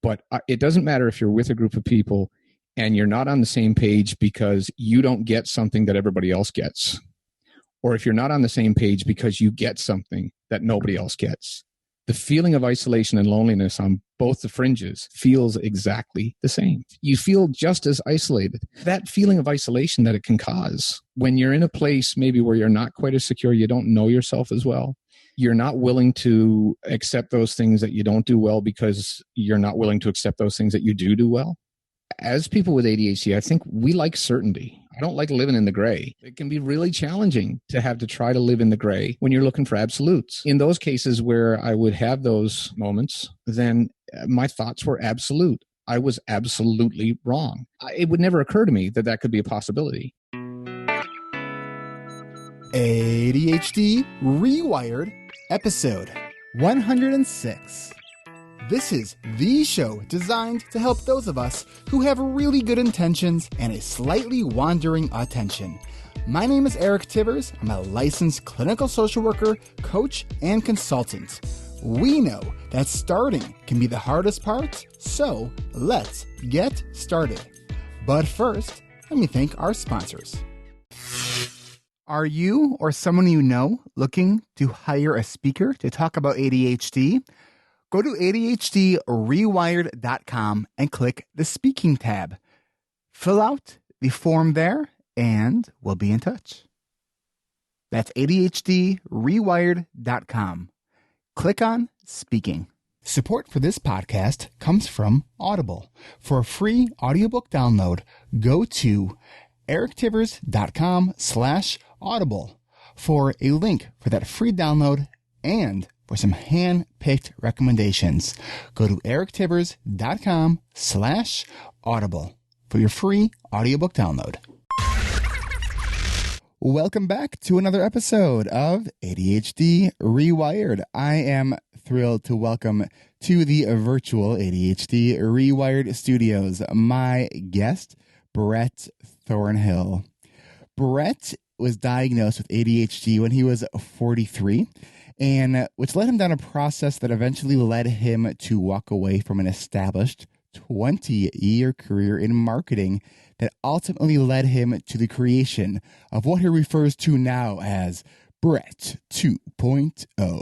But it doesn't matter if you're with a group of people and you're not on the same page because you don't get something that everybody else gets, or if you're not on the same page because you get something that nobody else gets. The feeling of isolation and loneliness on both the fringes feels exactly the same. You feel just as isolated. That feeling of isolation that it can cause when you're in a place maybe where you're not quite as secure, you don't know yourself as well, you're not willing to accept those things that you don't do well because you're not willing to accept those things that you do well. As people with ADHD, I think we like certainty. I don't like living in the gray. It can be really challenging to have to try to live in the gray when you're looking for absolutes. In those cases where I would have those moments, then my thoughts were absolute. I was absolutely wrong. It would never occur to me that that could be a possibility. ADHD Rewired, episode 106. This is the show designed to help those of us who have really good intentions and a slightly wandering attention. My name is Eric Tivers. I'm a licensed clinical social worker, coach, and consultant. We know that starting can be the hardest part, so let's get started. But first, let me thank our sponsors. Are you or someone you know looking to hire a speaker to talk about ADHD? Go to ADHDrewired.com and click the speaking tab. Fill out the form there and we'll be in touch. That's ADHDrewired.com. Click on speaking. Support for this podcast comes from Audible. For a free audiobook download, go to erictivers.com/audible for a link for that free download and for some hand-picked recommendations. Go to erictivers.com/audible for your free audiobook download. Welcome back to another episode of ADHD Rewired. I am thrilled to welcome to the virtual ADHD Rewired studios my guest, Brett Thornhill. Brett was diagnosed with ADHD when he was 43, and which led him down a process that eventually led him to walk away from an established 20-year career in marketing that ultimately led him to the creation of what he refers to now as Brett 2.0.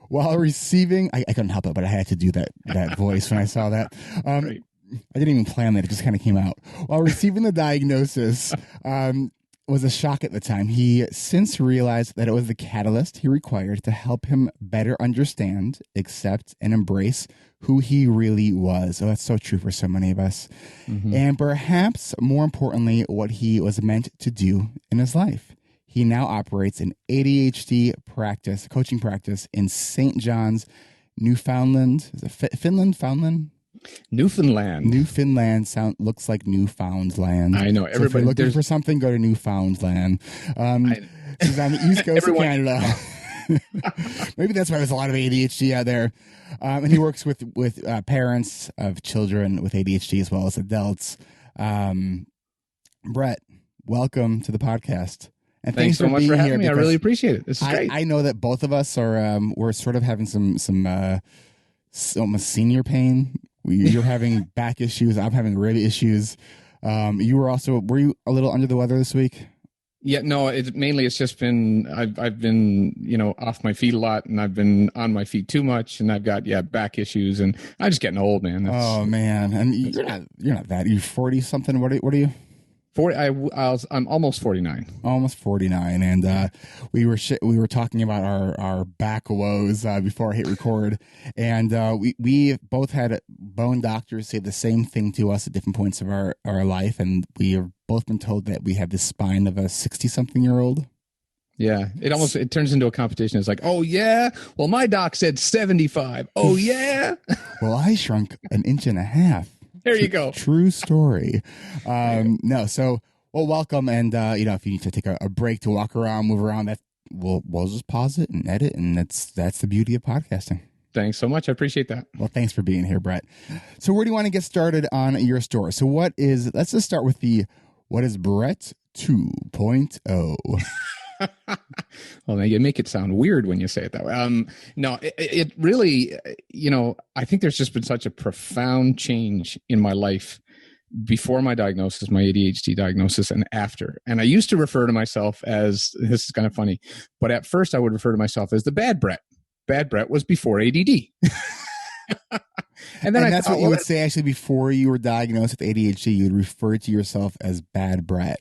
While receiving, I couldn't help it, but I had to do that voice when I saw that. Right. I didn't even plan that. It just kind of came out. While receiving the diagnosis, was a shock at the time. He since realized that it was the catalyst he required to help him better understand, accept, and embrace who he really was. Oh, that's so true for so many of us. Mm-hmm. And perhaps more importantly, what he was meant to do in his life. He now operates an ADHD practice, coaching practice in St. John's, Newfoundland. Is it Finland? Newfoundland looks like Newfoundland. I know. So if you're looking for something, go to Newfoundland. He's on the East Coast of Canada. Maybe that's why there's a lot of ADHD out there. And he works with parents of children with ADHD as well as adults. Brett, welcome to the podcast. And thanks so much for having me. I really appreciate it. This is great. I know that both of us are we're sort of having some almost senior pain. You're having back issues. I'm having rib issues. Were you a little under the weather this week? Yeah, no, it's just been, I've been, off my feet a lot, and I've been on my feet too much, and I've got, back issues, and I'm just getting old, man. Oh man. And you're not that, you're 40 something. What are you? 40. I'm almost 49. Almost 49, and we were talking about our back woes before I hit record, and we both had bone doctors say the same thing to us at different points of our life, and we have both been told that we have the spine of a 60-something-year-old. Yeah, it turns into a competition. It's like, oh yeah, well my doc said 75. Oh yeah. Well, I shrunk an inch and a half. There you go. True story. Welcome. And, if you need to take a break to walk around, move around, we'll just pause it and edit. And that's the beauty of podcasting. Thanks so much. I appreciate that. Well, thanks for being here, Brett. So where do you want to get started on your story? So let's just start with what is Brett 2.0? Well, you make it sound weird when you say it that way. No, it really, I think there's just been such a profound change in my life before my diagnosis, my ADHD diagnosis, and after. And I used to refer to myself as, this is kind of funny, but at first I would refer to myself as the bad Brett. Bad Brett was before ADD. And that's what you would say actually before you were diagnosed with ADHD, you would refer to yourself as bad Brett.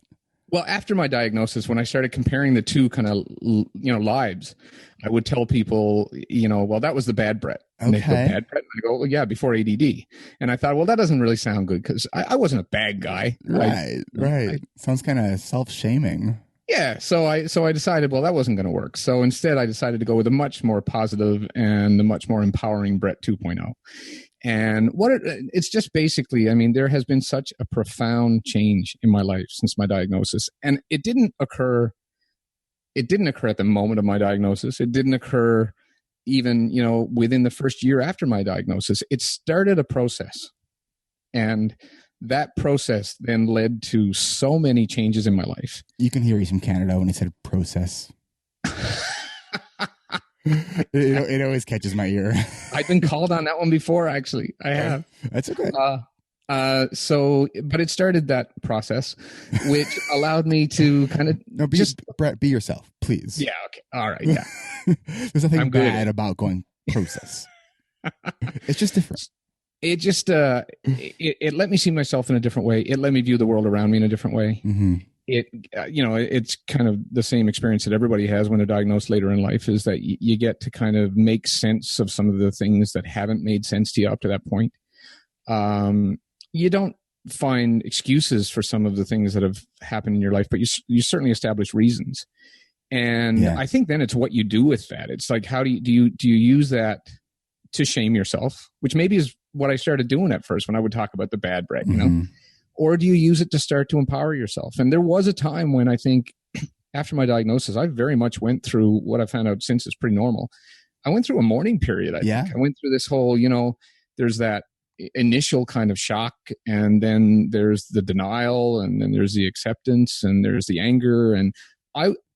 Well, after my diagnosis, when I started comparing the two kind of, lives, I would tell people, well, that was the bad Brett. And they go, bad Brett? And I go, well, yeah, before ADD. And I thought, well, that doesn't really sound good because I wasn't a bad guy. Right. Sounds kind of self-shaming. Yeah. So I decided, well, that wasn't going to work. So instead, I decided to go with a much more positive and a much more empowering Brett 2.0. And it's just basically, I mean, there has been such a profound change in my life since my diagnosis. And it didn't occur at the moment of my diagnosis. It didn't occur even, within the first year after my diagnosis. It started a process. And that process then led to so many changes in my life. You can hear he's from Canada when he said process. It always catches my ear. I've been called on that one before, actually. I have. That's okay. But it started that process, which allowed me to kind of Brett, be yourself, please. Yeah. Okay. All right. Yeah. There's nothing bad about going process. It's just different. It just it let me see myself in a different way. It let me view the world around me in a different way. Mm-hmm. It's kind of the same experience that everybody has when they're diagnosed later in life, is that you get to kind of make sense of some of the things that haven't made sense to you up to that point. You don't find excuses for some of the things that have happened in your life, but you certainly establish reasons. And I think then it's what you do with that. It's like, how do you use that to shame yourself, which maybe is what I started doing at first when I would talk about the bad Brett, or do you use it to start to empower yourself? And there was a time when I think after my diagnosis, I very much went through what I found out since is pretty normal. I went through a mourning period. I think I went through this whole, there's that initial kind of shock, and then there's the denial, and then there's the acceptance, and there's the anger. And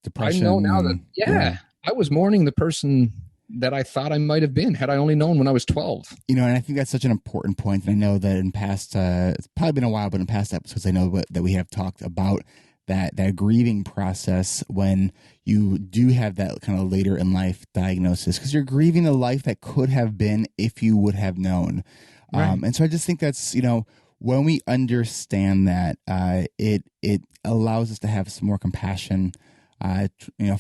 Depression, I know now that, I was mourning the person that I thought I might have been had I only known when I was 12. And I think that's such an important point. And I know that in past, it's probably been a while, but in past episodes, I know that we have talked about that grieving process when you do have that kind of later in life diagnosis, because you're grieving the life that could have been if you would have known. Right. And so I just think that's, when we understand that, it allows us to have some more compassion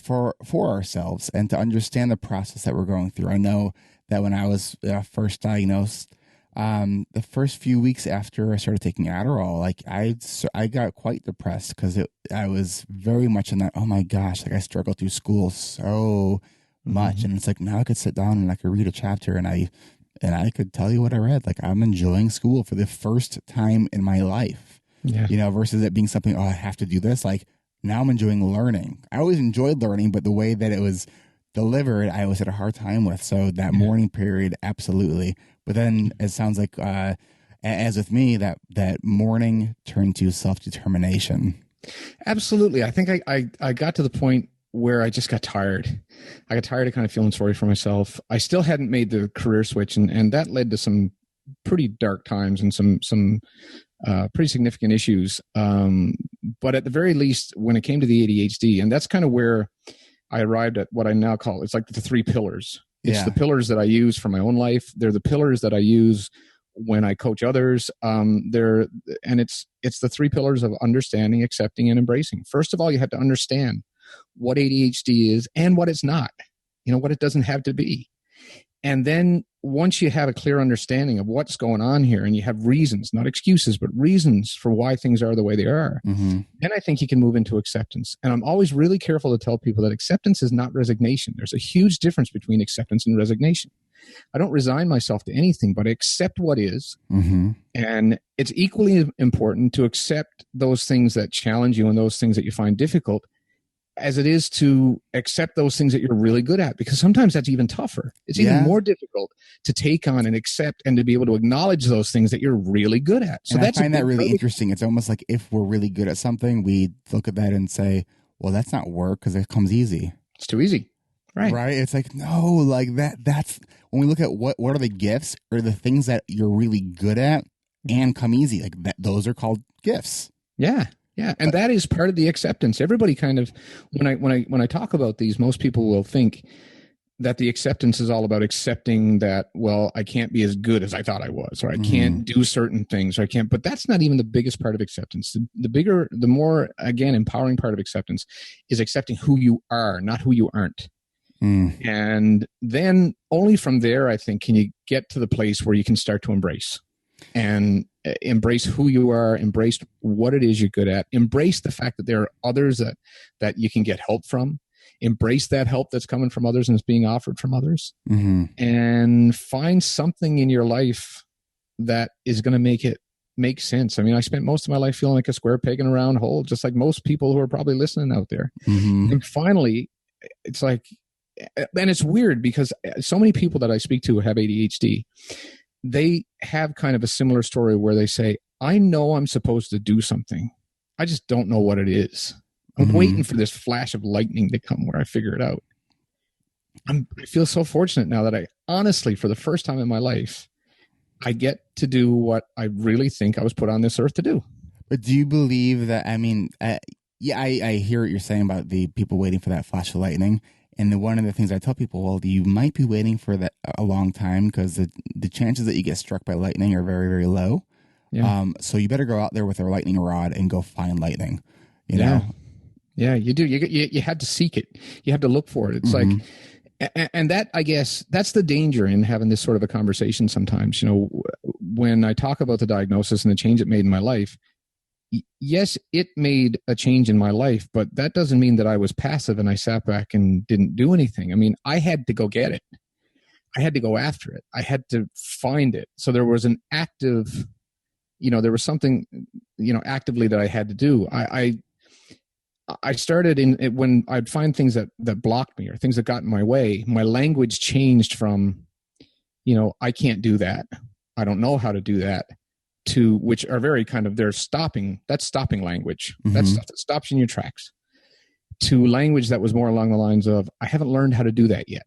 for ourselves, and to understand the process that we're going through. I know that when I was first diagnosed, the first few weeks after I started taking Adderall, like I got quite depressed, because I was very much in that, oh my gosh, like I struggled through school so much, and it's like now I could sit down and I could read a chapter, and I could tell you what I read. Like, I'm enjoying school for the first time in my life, versus it being something, oh, I have to do this. Like, now I'm enjoying learning. I always enjoyed learning, but the way that it was delivered, I always had a hard time with. So that mourning period, absolutely. But then it sounds like, as with me, that mourning turned to self-determination. Absolutely. I think I got to the point where I just got tired. I got tired of kind of feeling sorry for myself. I still hadn't made the career switch, and that led to some pretty dark times and some pretty significant issues. But at the very least, when it came to the ADHD, and that's kind of where I arrived at what I now call, it's like the 3 pillars. It's the pillars that I use for my own life. They're the pillars that I use when I coach others. It's the 3 pillars of understanding, accepting, and embracing. First of all, you have to understand what ADHD is and what it's not, what it doesn't have to be. And then once you have a clear understanding of what's going on here, and you have reasons, not excuses, but reasons for why things are the way they are, then I think you can move into acceptance. And I'm always really careful to tell people that acceptance is not resignation. There's a huge difference between acceptance and resignation. I don't resign myself to anything, but I accept what is. And it's equally important to accept those things that challenge you and those things that you find difficult, as it is to accept those things that you're really good at, because sometimes that's even tougher. It's even more difficult to take on and accept, and to be able to acknowledge those things that you're really good at. So I find that really interesting. It's almost like if we're really good at something, we look at that and say, well, that's not work because it comes easy. It's too easy. Right. Right. It's like, no, like that's when we look at what are the gifts or the things that you're really good at and come easy, like that, those are called gifts. Yeah. Yeah. And that is part of the acceptance. Everybody kind of, when I talk about these, most people will think that the acceptance is all about accepting that, well, I can't be as good as I thought I was, or I can't do certain things, or I can't, but that's not even the biggest part of acceptance. The more, again, empowering part of acceptance is accepting who you are, not who you aren't. And then only from there, I think, can you get to the place where you can start to embrace who you are, embrace what it is you're good at, embrace the fact that there are others that you can get help from, embrace that help that's coming from others and is being offered from others, and find something in your life that is going to make it make sense. I mean, I spent most of my life feeling like a square peg in a round hole, just like most people who are probably listening out there. And finally, it's like, and it's weird because so many people that I speak to who have ADHD, they have kind of a similar story where they say, I know I'm supposed to do something. I just don't know what it is. I'm waiting for this flash of lightning to come where I figure it out. I feel so fortunate now that I honestly, for the first time in my life, I get to do what I really think I was put on this earth to do. But do you believe that, I mean, yeah, I hear what you're saying about the people waiting for that flash of lightning. And one of the things I tell people, well, you might be waiting for that a long time because the chances that you get struck by lightning are very, very low. Yeah. So you better go out there with a lightning rod and go find lightning. You know? Yeah, you do. You had to seek it. You have to look for it. It's like, and that, I guess, that's the danger in having this sort of a conversation sometimes. You know, when I talk about the diagnosis and the change it made in my life, yes, it made a change in my life, but that doesn't mean that I was passive and I sat back and didn't do anything. I mean, I had to go get it. I had to go after it. I had to find it. So there was an active, there was something, actively that I had to do. I started when I'd find things that blocked me or things that got in my way, my language changed from, I can't do that. I don't know how to do that, to which are very kind of, that's stopping language. That's stuff that stops you in your tracks, to language that was more along the lines of, I haven't learned how to do that yet.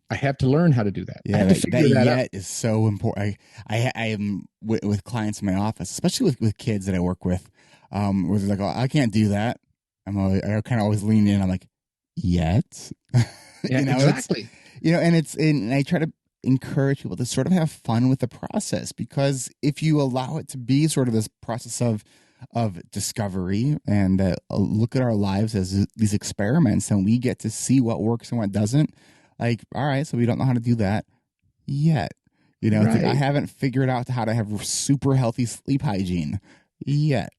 I have to learn how to do that. Yeah, I have to figure that out. Is so important. I am with clients in my office, especially with kids that I work with, where they're like, oh, I can't do that. I kind of always lean in. I'm like, yet? Yeah, exactly. And I try to encourage people to sort of have fun with the process, because if you allow it to be sort of this process of discovery and look at our lives as these experiments, and we get to see what works and what doesn't. Like, all right, so we don't know how to do that yet. Right. It's like, I haven't figured out how to have super healthy sleep hygiene yet.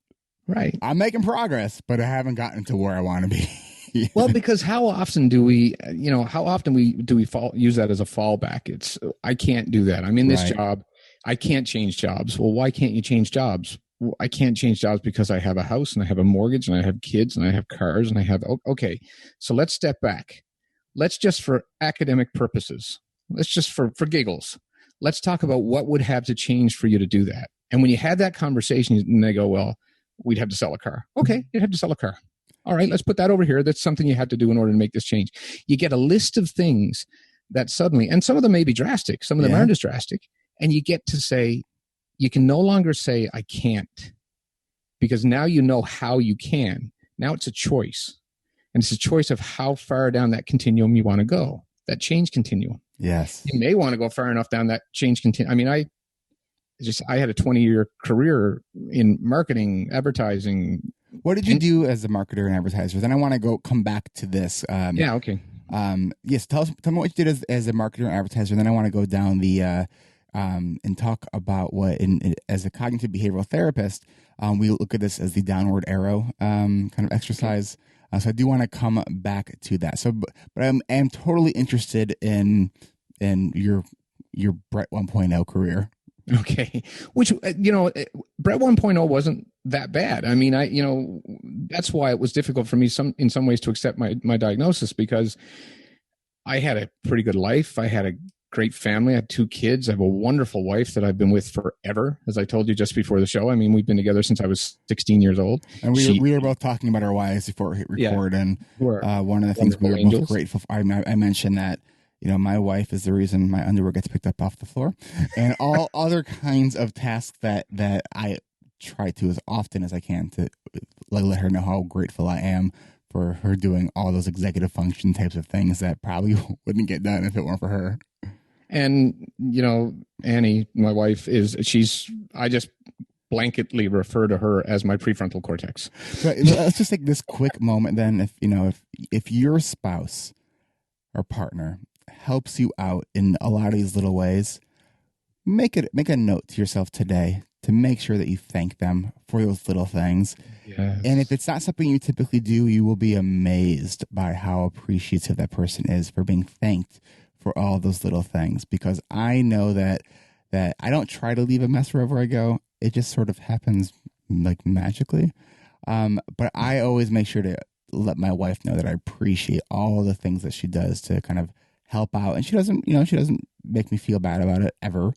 Right. I'm making progress, but I haven't gotten to where I want to be. Well, because how often do we use that as a fallback? It's, I can't do that. I'm in this job. I can't change jobs. Well, why can't you change jobs? Well, I can't change jobs because I have a house and I have a mortgage and I have kids and I have cars and I have, okay, so let's step back. Let's just, for academic purposes, let's just for giggles, let's talk about what would have to change for you to do that. And when you had that conversation, and they go, well, we'd have to sell a car. Okay, you'd have to sell a car. All right, let's put that over here. That's something you have to do in order to make this change. You get a list of things that suddenly, and some of them may be drastic, some of them aren't as drastic, and you get to say, you can no longer say, I can't, because now you know how you can. Now it's a choice. And it's a choice of how far down that continuum you want to go, that change continuum. Yes. You may want to go far enough down that change continuum. I mean, I had a 20-year career in marketing, advertising. What did you do as a marketer and advertiser? Then I want to come back to this. Okay. Yes, tell me what you did as a marketer and advertiser. And then I want to go down the and talk about what, as a cognitive behavioral therapist, we look at this as the downward arrow kind of exercise. So I do want to come back to that. So, but I'm totally interested in your Brett 1.0 career. Okay. Which, Brett 1.0 wasn't that bad. I mean, that's why it was difficult for me in some ways to accept my diagnosis, because I had a pretty good life. I had a great family. I have 2 kids. I have a wonderful wife that I've been with forever, as I told you just before the show. I mean, we've been together since I was 16 years old. And we were both talking about our wives before we hit record, and one of the things we were both grateful for, I mentioned that, you know, my wife is the reason my underwear gets picked up off the floor, and all other kinds of tasks that I try to, as often as I can, to let her know how grateful I am for her doing all those executive function types of things that probably wouldn't get done if it weren't for her. And, you know, Annie, my wife, I just blanketly refer to her as my prefrontal cortex. So let's just take this quick moment then. If your spouse or partner helps you out in a lot of these little ways, make a note to yourself today to make sure that you thank them for those little things. Yes. And if it's not something you typically do, you will be amazed by how appreciative that person is for being thanked for all those little things. Because I know that I don't try to leave a mess wherever I go. It just sort of happens like magically. But I always make sure to let my wife know that I appreciate all the things that she does to kind of help out. And she doesn't make me feel bad about it ever.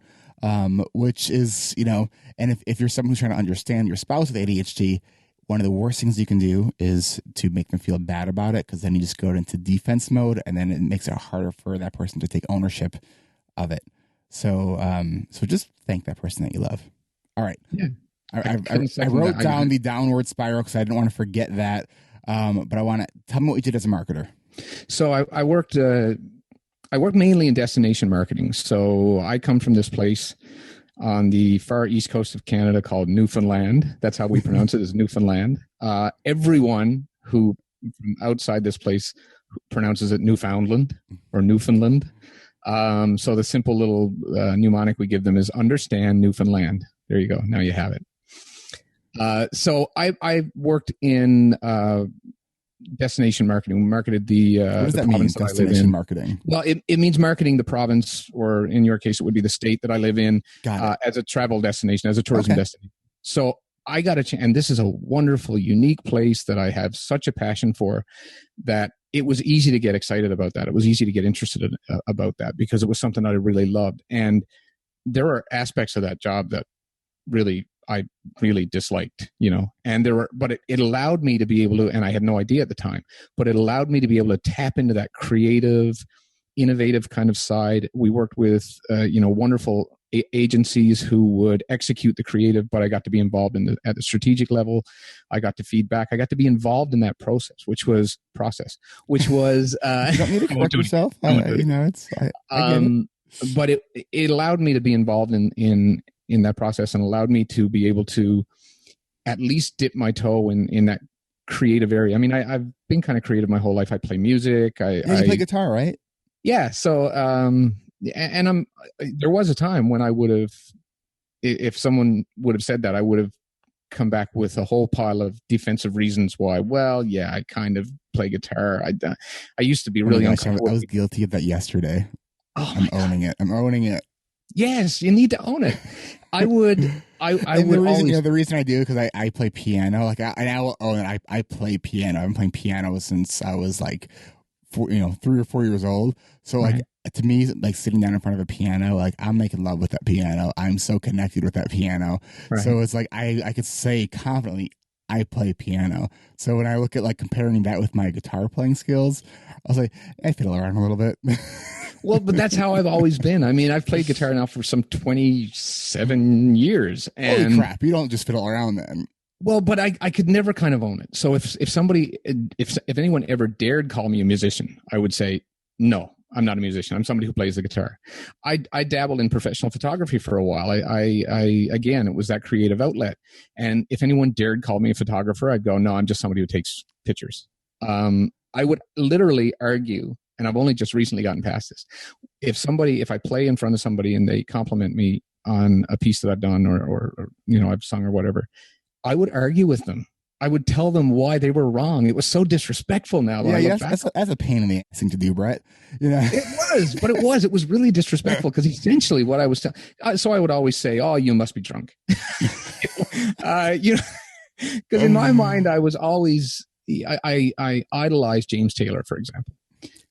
Which is, and if you're someone who's trying to understand your spouse with ADHD, one of the worst things you can do is to make them feel bad about it, because then you just go into defense mode, and then it makes it harder for that person to take ownership of it. So just thank that person that you love. All right. Yeah. I wrote down the downward spiral because I didn't want to forget that. But I want to tell me what you did as a marketer. So I worked mainly in destination marketing. So I come from this place on the far east coast of Canada called Newfoundland. That's how we pronounce it, is Newfoundland. Everyone who from outside this place pronounces it Newfoundland or Newfoundland. So the simple little mnemonic we give them is understand Newfoundland. There you go. Now you have it. So I worked in destination marketing. We marketed the what does the that mean, province that I live destination in. marketing? Well, it means marketing the province, or in your case, it would be the state that I live in, as a travel destination, as a tourism destination. So I got a chance, and this is a wonderful, unique place that I have such a passion for, that it was easy to get excited about that. It was easy to get interested in, about that, because it was something that I really loved. And there are aspects of that job that I really disliked, and but it allowed me to be able to, and I had no idea at the time, but it allowed me to be able to tap into that creative, innovative kind of side. We worked with, wonderful agencies who would execute the creative, but I got to be involved at the strategic level. I got to feedback. I got to be involved in that process, which was, you don't need to correct yourself. I get it. But it allowed me to be involved in that process, and allowed me to be able to at least dip my toe in that creative area. I mean, I've been kind of creative my whole life. I play music. You play guitar, right? Yeah. So, and there was a time when I would have, if someone would have said that, I would have come back with a whole pile of defensive reasons why. Well, yeah, I kind of play guitar. I used to be really uncomfortable. I was guilty of that yesterday. I'm owning it. Yes, you need to own it. I would the reason I do, because I play piano. Like I will own it. I play piano. I've been playing piano since I was like 3 or 4 years old. So like, to me, like sitting down in front of a piano, like I'm making love with that piano. I'm so connected with that piano. Right. So it's like I could say confidently, I play piano. So when I look at like comparing that with my guitar playing skills, I was like, I fiddle around a little bit. Well, but that's how I've always been. I mean, I've played guitar now for some 27 years. And holy crap, you don't just fiddle around then. Well, but I could never kind of own it. So if anyone ever dared call me a musician, I would say, no, I'm not a musician. I'm somebody who plays the guitar. I dabbled in professional photography for a while. Again, it was that creative outlet. And if anyone dared call me a photographer, I'd go, no, I'm just somebody who takes pictures. I would literally argue, and I've only just recently gotten past this. If I play in front of somebody and they compliment me on a piece that I've done or I've sung or whatever, I would argue with them. I would tell them why they were wrong. It was so disrespectful now. That's a pain in the ass thing to do, Brett. It was really disrespectful, because essentially what I was telling. So I would always say, "Oh, you must be drunk," because in my mind I was always I idolized James Taylor, for example,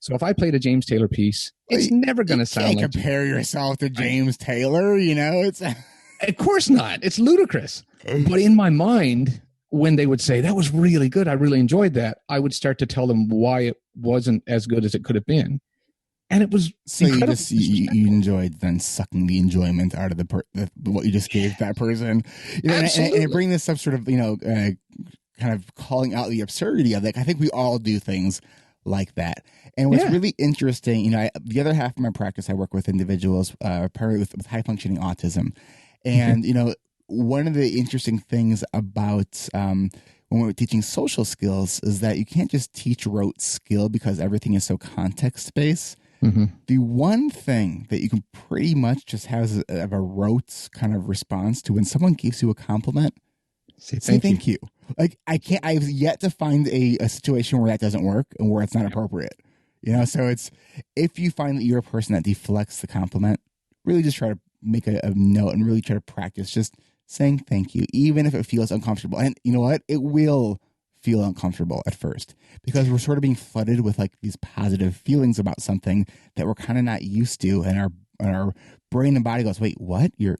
So if I played a James Taylor piece, it's never going to sound like... You can't compare yourself to James Taylor, it's... Of course not. It's ludicrous. But in my mind, when they would say, that was really good, I really enjoyed that, I would start to tell them why it wasn't as good as it could have been. And it was so you enjoyed then sucking the enjoyment out of what you just gave that person. Absolutely. And bring this up sort of, kind of calling out the absurdity of it. I think we all do things like that. And what's really interesting, the other half of my practice, I work with individuals, primarily with high functioning autism. And, one of the interesting things about when we're teaching social skills is that you can't just teach rote skill because everything is so context based. Mm-hmm. The one thing that you can pretty much just have a rote kind of response to when someone gives you a compliment, say thank you. Like I've yet to find a situation where that doesn't work and where it's not appropriate. So it's, if you find that you're a person that deflects the compliment, really just try to make a note and really try to practice just saying thank you, even if it feels uncomfortable. And you know what? It will feel uncomfortable at first because we're sort of being flooded with like these positive feelings about something that we're kind of not used to, and our brain and body goes, wait, what? You're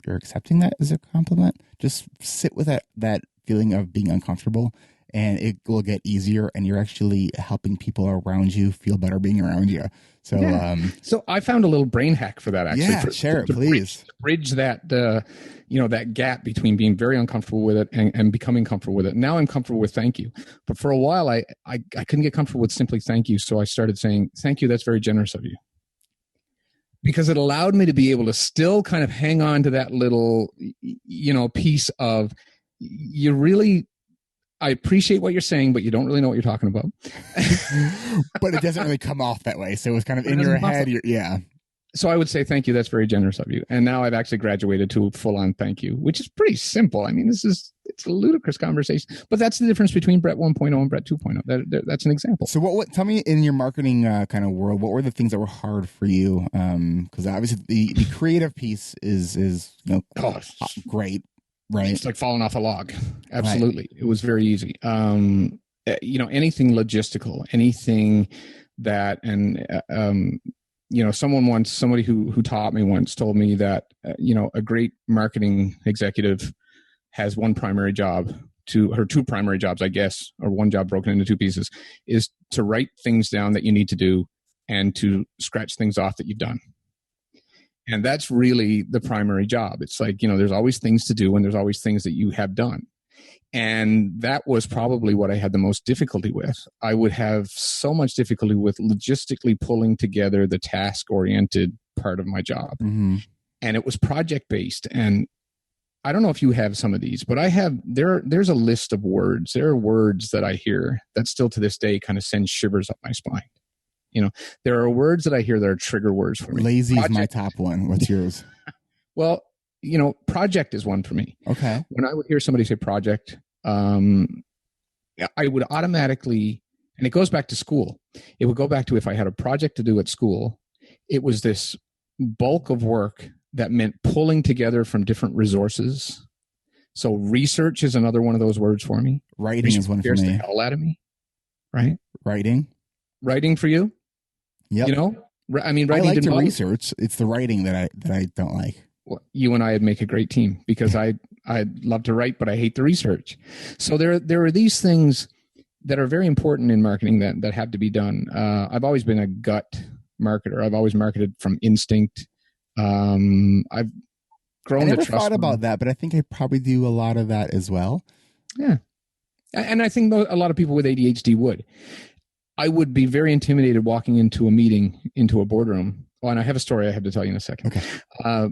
accepting that as a compliment? Just sit with that feeling of being uncomfortable, and it will get easier, and you're actually helping people around you feel better being around you. So, so I found a little brain hack for that. Actually, yeah, share it, please. Bridge that, that gap between being very uncomfortable with it and becoming comfortable with it. Now I'm comfortable with thank you, but for a while I couldn't get comfortable with simply thank you. So I started saying thank you. That's very generous of you, because it allowed me to be able to still kind of hang on to that little, piece of I appreciate what you're saying, but you don't really know what you're talking about. But it doesn't really come off that way. So it was kind of in your head. Yeah. So I would say, thank you. That's very generous of you. And now I've actually graduated to full on thank you, which is pretty simple. I mean, it's a ludicrous conversation, but that's the difference between Brett 1.0 and Brett 2.0. That's an example. So what tell me, in your marketing kind of world, what were the things that were hard for you? Because obviously the creative piece is great. Right. It's like falling off a log. Absolutely. Right. It was very easy. Anything logistical, anything that, and, somebody who taught me once told me that, a great marketing executive has one primary job two primary jobs, I guess, or one job broken into two pieces, is to write things down that you need to do and to scratch things off that you've done. And that's really the primary job. It's like, there's always things to do and there's always things that you have done. And that was probably what I had the most difficulty with. I would have so much difficulty with logistically pulling together the task-oriented part of my job. Mm-hmm. And it was project-based. And I don't know if you have some of these, but I have, there's a list of words. There are words that I hear that still to this day kind of send shivers up my spine. There are words that I hear that are trigger words for me. Lazy is my top one. What's yours? Well, project is one for me. Okay. When I would hear somebody say project, I would automatically, and it goes back to school. It would go back to, if I had a project to do at school, it was this bulk of work that meant pulling together from different resources. So research is another one of those words for me. Writing is one for me. The hell out of me, right? Writing for you? Yep. Writing. I like to research. It's the writing that I don't like. Well, you and I'd make a great team, because I'd love to write, but I hate the research. So there are these things that are very important in marketing that have to be done. I've always been a gut marketer. I've always marketed from instinct. I've grown I never to trust. Thought about that, but I think I probably do a lot of that as well. Yeah, and I think a lot of people with ADHD would. I would be very intimidated walking into a meeting, into a boardroom. Oh, and I have a story I have to tell you in a second. Okay.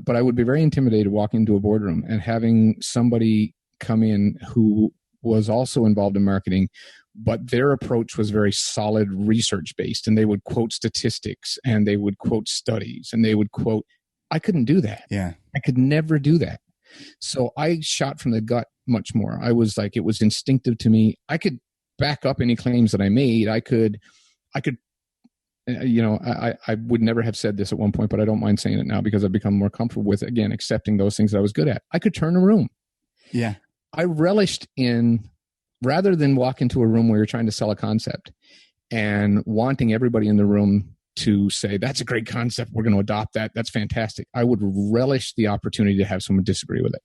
But I would be very intimidated walking into a boardroom and having somebody come in who was also involved in marketing, but their approach was very solid research based, and they would quote statistics and they would quote studies and they would quote. I couldn't do that. Yeah. I could never do that. So I shot from the gut much more. I was like, it was instinctive to me. I could back up any claims that I made. I would never have said this at one point, but I don't mind saying it now because I've become more comfortable with, again, accepting those things that I was good at. I could turn a room. Yeah. I relished in, rather than walk into a room where you're trying to sell a concept and wanting everybody in the room to say, that's a great concept, we're going to adopt that, that's fantastic. I would relish the opportunity to have someone disagree with it.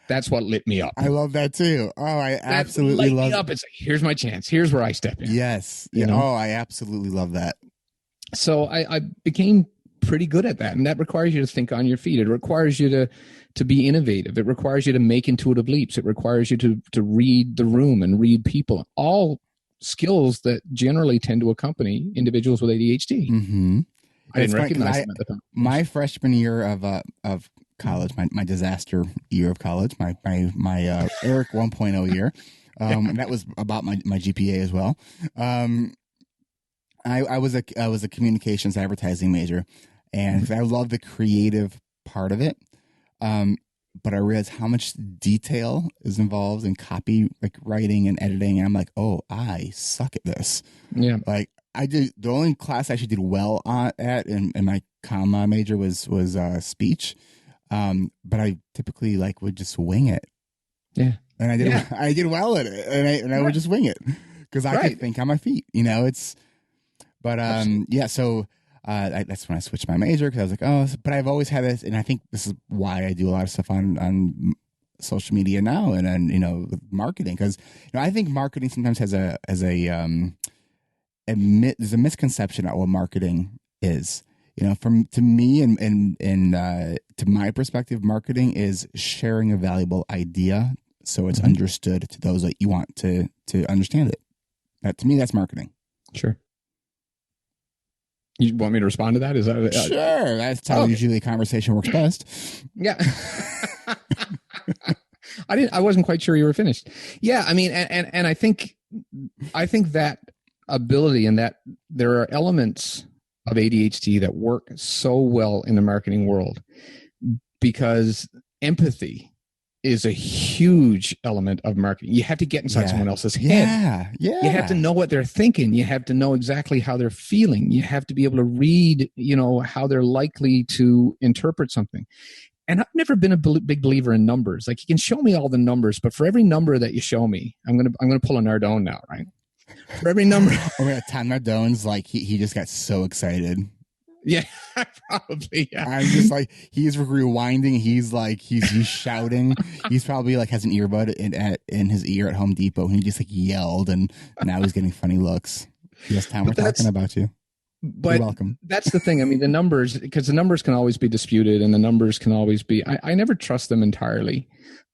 That's what lit me up. I love that too. Oh, I absolutely love it. It's like, here's my chance. Here's where I step in. Yes. You know? Oh, I absolutely love that. So I became pretty good at that. And that requires you to think on your feet. It requires you to be innovative. It requires you to make intuitive leaps. It requires you to read the room and read people. All skills that generally tend to accompany individuals with ADHD. Mm-hmm. I didn't recognize them at the time. My freshman year of college, my disaster year of college, my Eric 1.0 year, and that was about my GPA as well. I was a communications advertising major, and I love the creative part of it. But I realized how much detail is involved in copy, like writing and editing. And I'm like, oh, I suck at this. Yeah. Like I did, the only class I actually did well at in my comma major was speech. But I typically like would just wing it. Yeah. And I did well at it, and I would just wing it because I could think on my feet. But yeah. So. That's when I switched my major because I was like, oh, but I've always had this, and I think this is why I do a lot of stuff on social media now and with marketing, because I think marketing sometimes has there's a misconception about what marketing is. To me and to my perspective, marketing is sharing a valuable idea so it's understood to those that you want to understand it. To me, that's marketing. Sure. You want me to respond to that? Is that sure? That's how usually a conversation works best. Yeah. I wasn't quite sure you were finished. Yeah, I mean, and I think that ability and that there are elements of ADHD that work so well in the marketing world because empathy is a huge element of marketing. You have to get inside someone else's head. Yeah. You have to know what they're thinking. You have to know exactly how they're feeling. You have to be able to read, how they're likely to interpret something. And I've never been a big believer in numbers. Like, you can show me all the numbers, but for every number that you show me, I'm gonna pull a Nardone now, right? For every number. Oh my God, Tom Nardone's like he just got so excited. Yeah, probably. Yeah. I'm just like, he's rewinding. He's like, he's shouting. He's probably like has an earbud in his ear at Home Depot. And he just like yelled, and now he's getting funny looks. Yes, Tom, we're talking about you. But you're welcome. That's the thing. I mean, the numbers, because the numbers can always be disputed, and the numbers can always be. I never trust them entirely.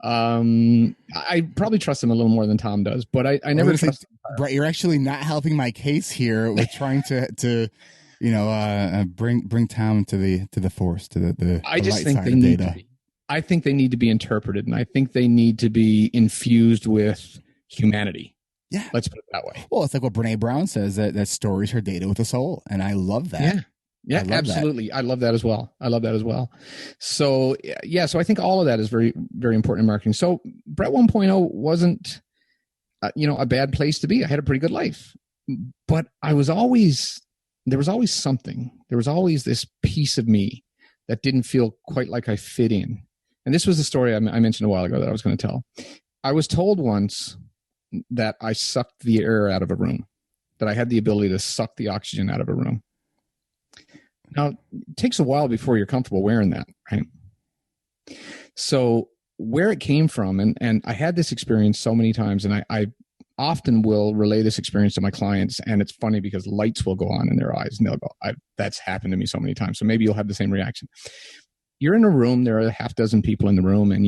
I probably trust them a little more than Tom does, but I never trust them entirely. Brett, you're actually not helping my case here. We're trying to bring Tom to the force, to the I just light think side they of need data. to be. I think they need to be interpreted, and I think they need to be infused with humanity. Yeah, let's put it that way. Well, it's like what Brene Brown says, that stories are data with a soul, and I love that. Yeah, absolutely. I love that as well. So so I think all of that is very, very important in marketing. So Brett 1.0 wasn't, a bad place to be. I had a pretty good life, but there was always something. There was always this piece of me that didn't feel quite like I fit in. And this was the story I mentioned a while ago that I was going to tell. I was told once that I sucked the air out of a room, that I had the ability to suck the oxygen out of a room. Now, it takes a while before you're comfortable wearing that, right? So where it came from, and I had this experience so many times, and I often will relay this experience to my clients, and it's funny because lights will go on in their eyes, and they'll go, that's happened to me so many times. So maybe you'll have the same reaction. You're in a room, there are a half dozen people in the room, and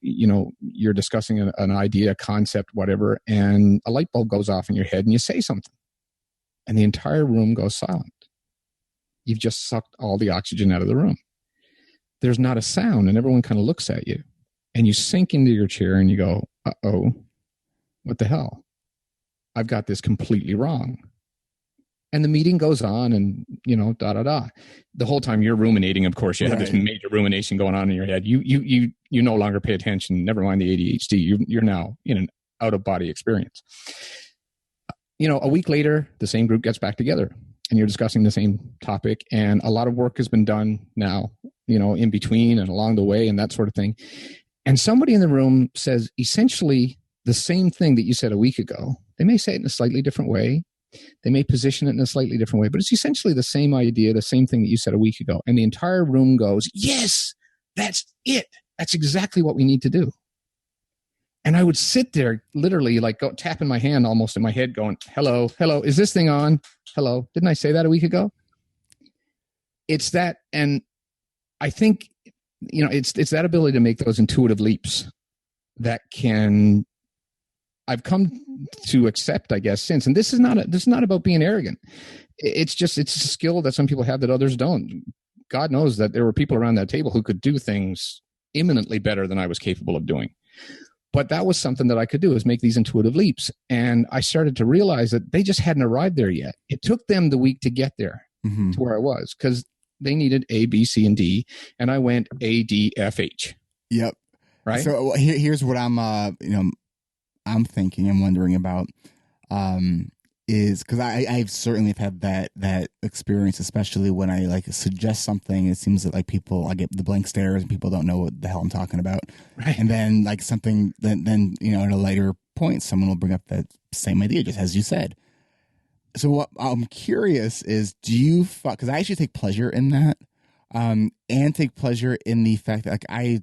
you're discussing an idea, a concept, whatever, and a light bulb goes off in your head and you say something, and the entire room goes silent. You've just sucked all the oxygen out of the room. There's not a sound, and everyone kind of looks at you, and you sink into your chair and you go, uh-oh, what the hell? I've got this completely wrong. And the meeting goes on, and, the whole time you're ruminating, of course, you have this major rumination going on in your head. You no longer pay attention. Never mind the ADHD. You're now in an out-of-body experience. A week later, the same group gets back together, and you're discussing the same topic. And a lot of work has been done now, in between and along the way and that sort of thing. And somebody in the room says essentially the same thing that you said a week ago. They may say it in a slightly different way, They may position it in a slightly different way, but it's essentially the same idea, the same thing that you said a week ago. And the entire room goes, yes, that's it. That's exactly what we need to do. And I would sit there literally like tapping my hand almost in my head going, hello, is this thing on? Hello. Didn't I say that a week ago? It's that. And I think, it's that ability to make those intuitive leaps that I've come to accept, I guess, since. And this is not about being arrogant. It's a skill that some people have that others don't. God knows that there were people around that table who could do things imminently better than I was capable of doing. But that was something that I could do, is make these intuitive leaps. And I started to realize that they just hadn't arrived there yet. It took them the week to get there to where I was, because they needed A, B, C, and D. And I went A, D, F, H. Yep. Right. So here's what I'm thinking and wondering about, is because I've certainly had that experience, especially when I like suggest something. It seems that like I get the blank stares and people don't know what the hell I'm talking about. Right. And then like something, then at a later point, someone will bring up that same idea, just as you said. So what I'm curious is, do you, because I actually take pleasure in that, and take pleasure in the fact that like I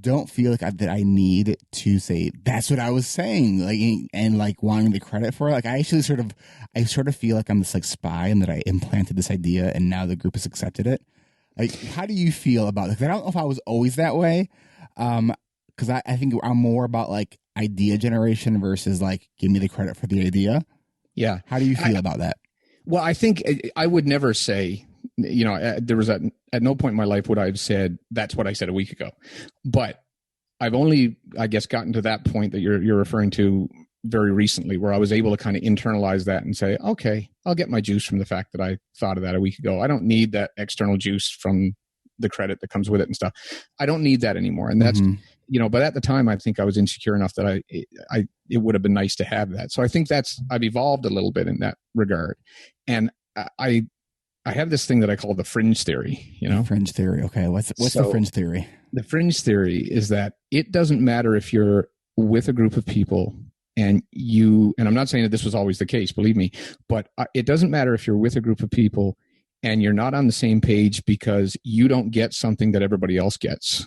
don't feel like that I need to say that's what I was saying, like, and like wanting the credit for it. Like I actually sort of feel like I'm this like spy, and that I implanted this idea and now the group has accepted it. Like, how do you feel about it? I don't know if I was always that way, because I think I'm more about like idea generation versus like give me the credit for the idea. Yeah. How do you feel about that? Well, I think I would never say, there was at no point in my life would I have said, that's what I said a week ago. But I've only, I guess, gotten to that point that you're referring to very recently, where I was able to kind of internalize that and say, okay, I'll get my juice from the fact that I thought of that a week ago. I don't need that external juice from the credit that comes with it and stuff. I don't need that anymore. And that's, but at the time I think I was insecure enough that it would have been nice to have that. So I think I've evolved a little bit in that regard. And I have this thing that I call the fringe theory, Fringe theory. Okay. What's the fringe theory? The fringe theory is that it doesn't matter if you're with a group of people and I'm not saying that this was always the case, believe me, but it doesn't matter if you're with a group of people and you're not on the same page because you don't get something that everybody else gets,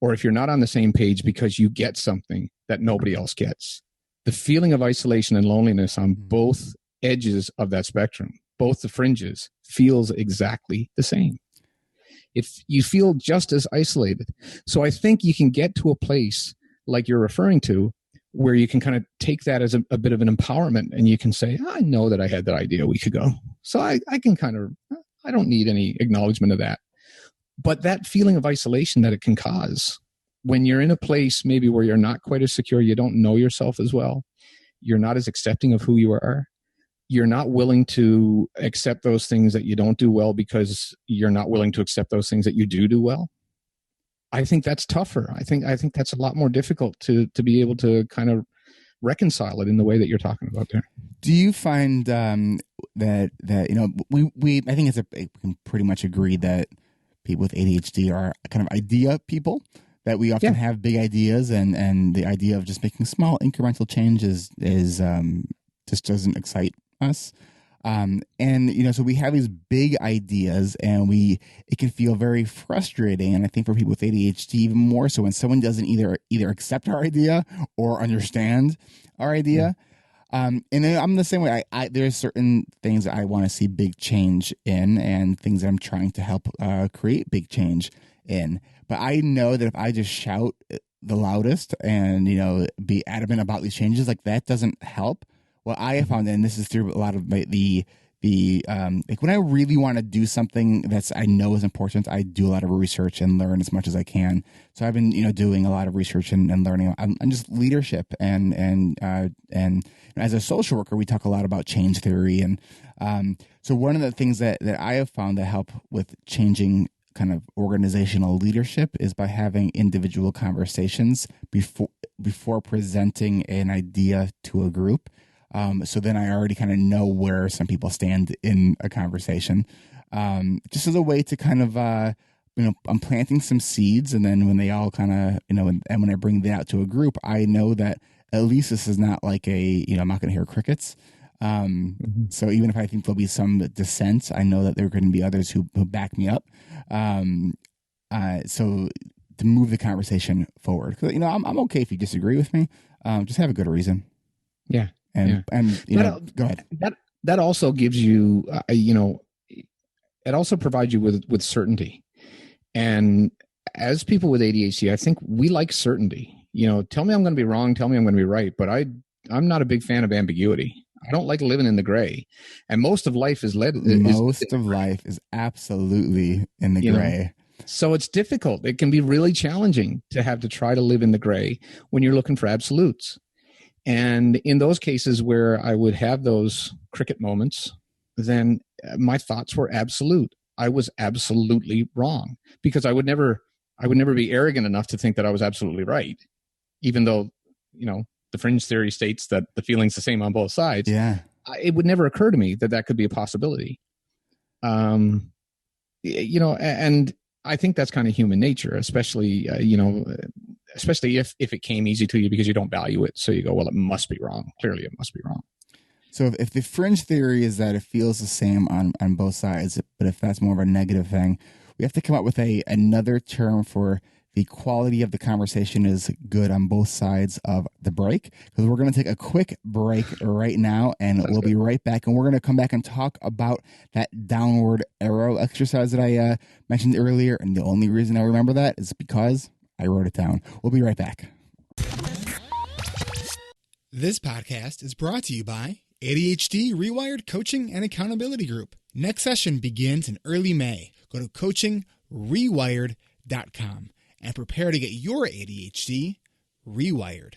or if you're not on the same page because you get something that nobody else gets. The feeling of isolation and loneliness on both edges of that spectrum, both the fringes, feels exactly the same. If you feel just as isolated. So I think you can get to a place like you're referring to where you can kind of take that as a bit of an empowerment, and you can say, I know that I had that idea a week ago. So I can I don't need any acknowledgement of that. But that feeling of isolation that it can cause when you're in a place maybe where you're not quite as secure, you don't know yourself as well, you're not as accepting of who you are, you're not willing to accept those things that you don't do well because you're not willing to accept those things that you do well. I think that's tougher. I think that's a lot more difficult to be able to kind of reconcile it in the way that you're talking about there. Do you find that we I think we can pretty much agree that people with ADHD are kind of idea people, that we often have big ideas, and the idea of just making small incremental changes is just doesn't excite us. So we have these big ideas, and it can feel very frustrating. And I think for people with ADHD, even more so, when someone doesn't either accept our idea or understand our idea. And then I'm the same way. There's certain things that I want to see big change in, and things that I'm trying to help create big change in. But I know that if I just shout the loudest and be adamant about these changes, like that doesn't help. What I have found, and this is through a lot of like when I really want to do something that's I know is important, I do a lot of research and learn as much as I can. So I've been doing a lot of research and learning on just leadership and as a social worker, we talk a lot about change theory, and so one of the things that I have found that help with changing kind of organizational leadership is by having individual conversations before presenting an idea to a group. So then I already kind of know where some people stand in a conversation, just as a way to kind of, I'm planting some seeds, and then when they all kind of, and when I bring that out to a group, I know that at least this is not like I'm not going to hear crickets. So even if I think there'll be some dissent, I know that there are going to be others who back me up. So to move the conversation forward, because I'm okay if you disagree with me. Just have a good reason. Yeah. And go ahead. That also gives you, it also provides you with certainty. And as people with ADHD, I think we like certainty. Tell me I'm going to be wrong. Tell me I'm going to be right. But I'm not a big fan of ambiguity. I don't like living in the gray. And most of life is life is absolutely in the gray. So it's difficult. It can be really challenging to have to try to live in the gray when you're looking for absolutes. And in those cases where I would have those cricket moments, then my thoughts were absolute. I was absolutely wrong, because I would never be arrogant enough to think that I was absolutely right, even though, the fringe theory states that the feeling's the same on both sides. Yeah. It would never occur to me that could be a possibility. And I think that's kind of human nature, especially if it came easy to you because you don't value it. So you go, well, it must be wrong. Clearly it must be wrong. So if the fringe theory is that it feels the same on both sides, but if that's more of a negative thing, we have to come up with another term for the quality of the conversation is good on both sides of the break, because we're going to take a quick break right now, and we'll be right back. And we're going to come back and talk about that downward arrow exercise that I mentioned earlier. And the only reason I remember that is because I wrote it down. We'll be right back. This podcast is brought to you by ADHD Rewired Coaching and Accountability Group. Next session begins in early May. Go to coachingrewired.com and prepare to get your ADHD rewired.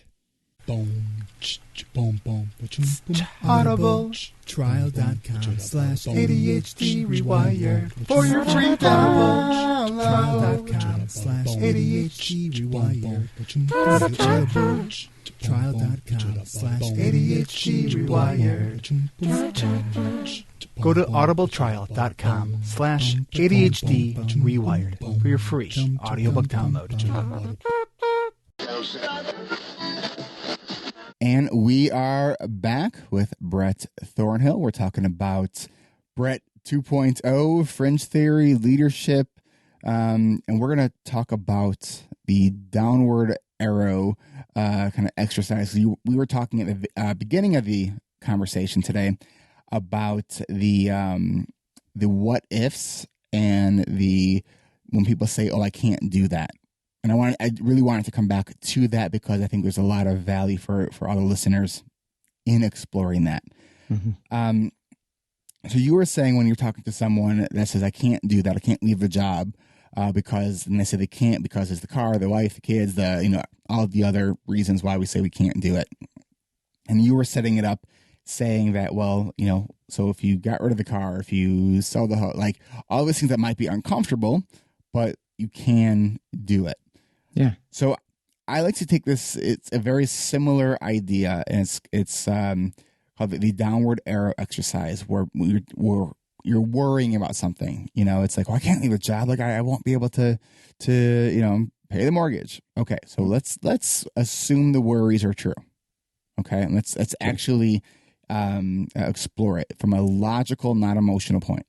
Audibletrial.com/ADHD rewired for your free download. Trial.com/ADHD rewired. Trial.com/ADHD rewired. Go to audibletrial.com/ADHD rewired for your free audiobook download. And we are back with Brett Thornhill. We're talking about Brett 2.0, fringe theory, leadership, and we're going to talk about the downward arrow kind of exercise. We were talking at the beginning of the conversation today about the what ifs and when people say, "Oh, I can't do that." And I really wanted to come back to that because I think there's a lot of value for all the listeners in exploring that. Mm-hmm. So you were saying when you're talking to someone that says, I can't do that, I can't leave the job because, and they say they can't because it's the car, the wife, the kids, all the other reasons why we say we can't do it. And you were setting it up saying that, well, so if you got rid of the car, if you sell the house, like all these things that might be uncomfortable, but you can do it. Yeah. So I like to take this. It's a very similar idea, and it's called the downward arrow exercise, where you're worrying about something. It's like, well, I can't leave a job. Like I won't be able to pay the mortgage. Okay, so let's assume the worries are true. Okay, and let's actually explore it from a logical, not emotional point.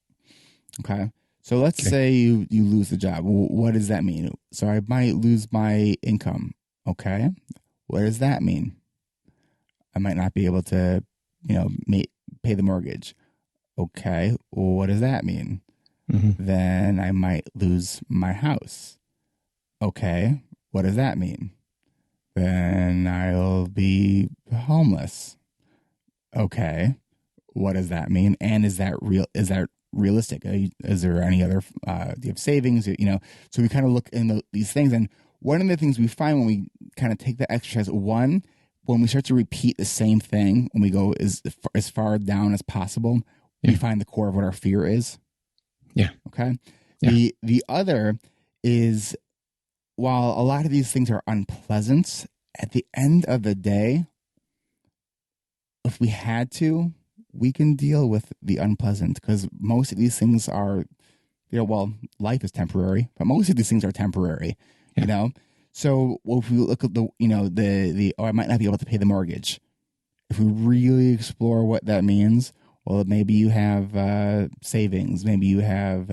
Okay. So let's say you lose the job. Well, what does that mean? So I might lose my income. Okay. What does that mean? I might not be able to, pay the mortgage. Okay. Well, what does that mean? Mm-hmm. Then I might lose my house. Okay. What does that mean? Then I'll be homeless. Okay. What does that mean? And is that real? Is that realistic? Is there any other, do you have savings? So we kind of look in these things. And one of the things we find when we kind of take the exercise, when we start to repeat the same thing, when we go as far down as possible, we find the core of what our fear is. Yeah. Okay. Yeah. The other is, while a lot of these things are unpleasant, at the end of the day, if we had to, we can deal with the unpleasant, because most of these things are, life is temporary, but most of these things are temporary, So if we look at I might not be able to pay the mortgage. if we really explore what that means, well, maybe you have savings, maybe you have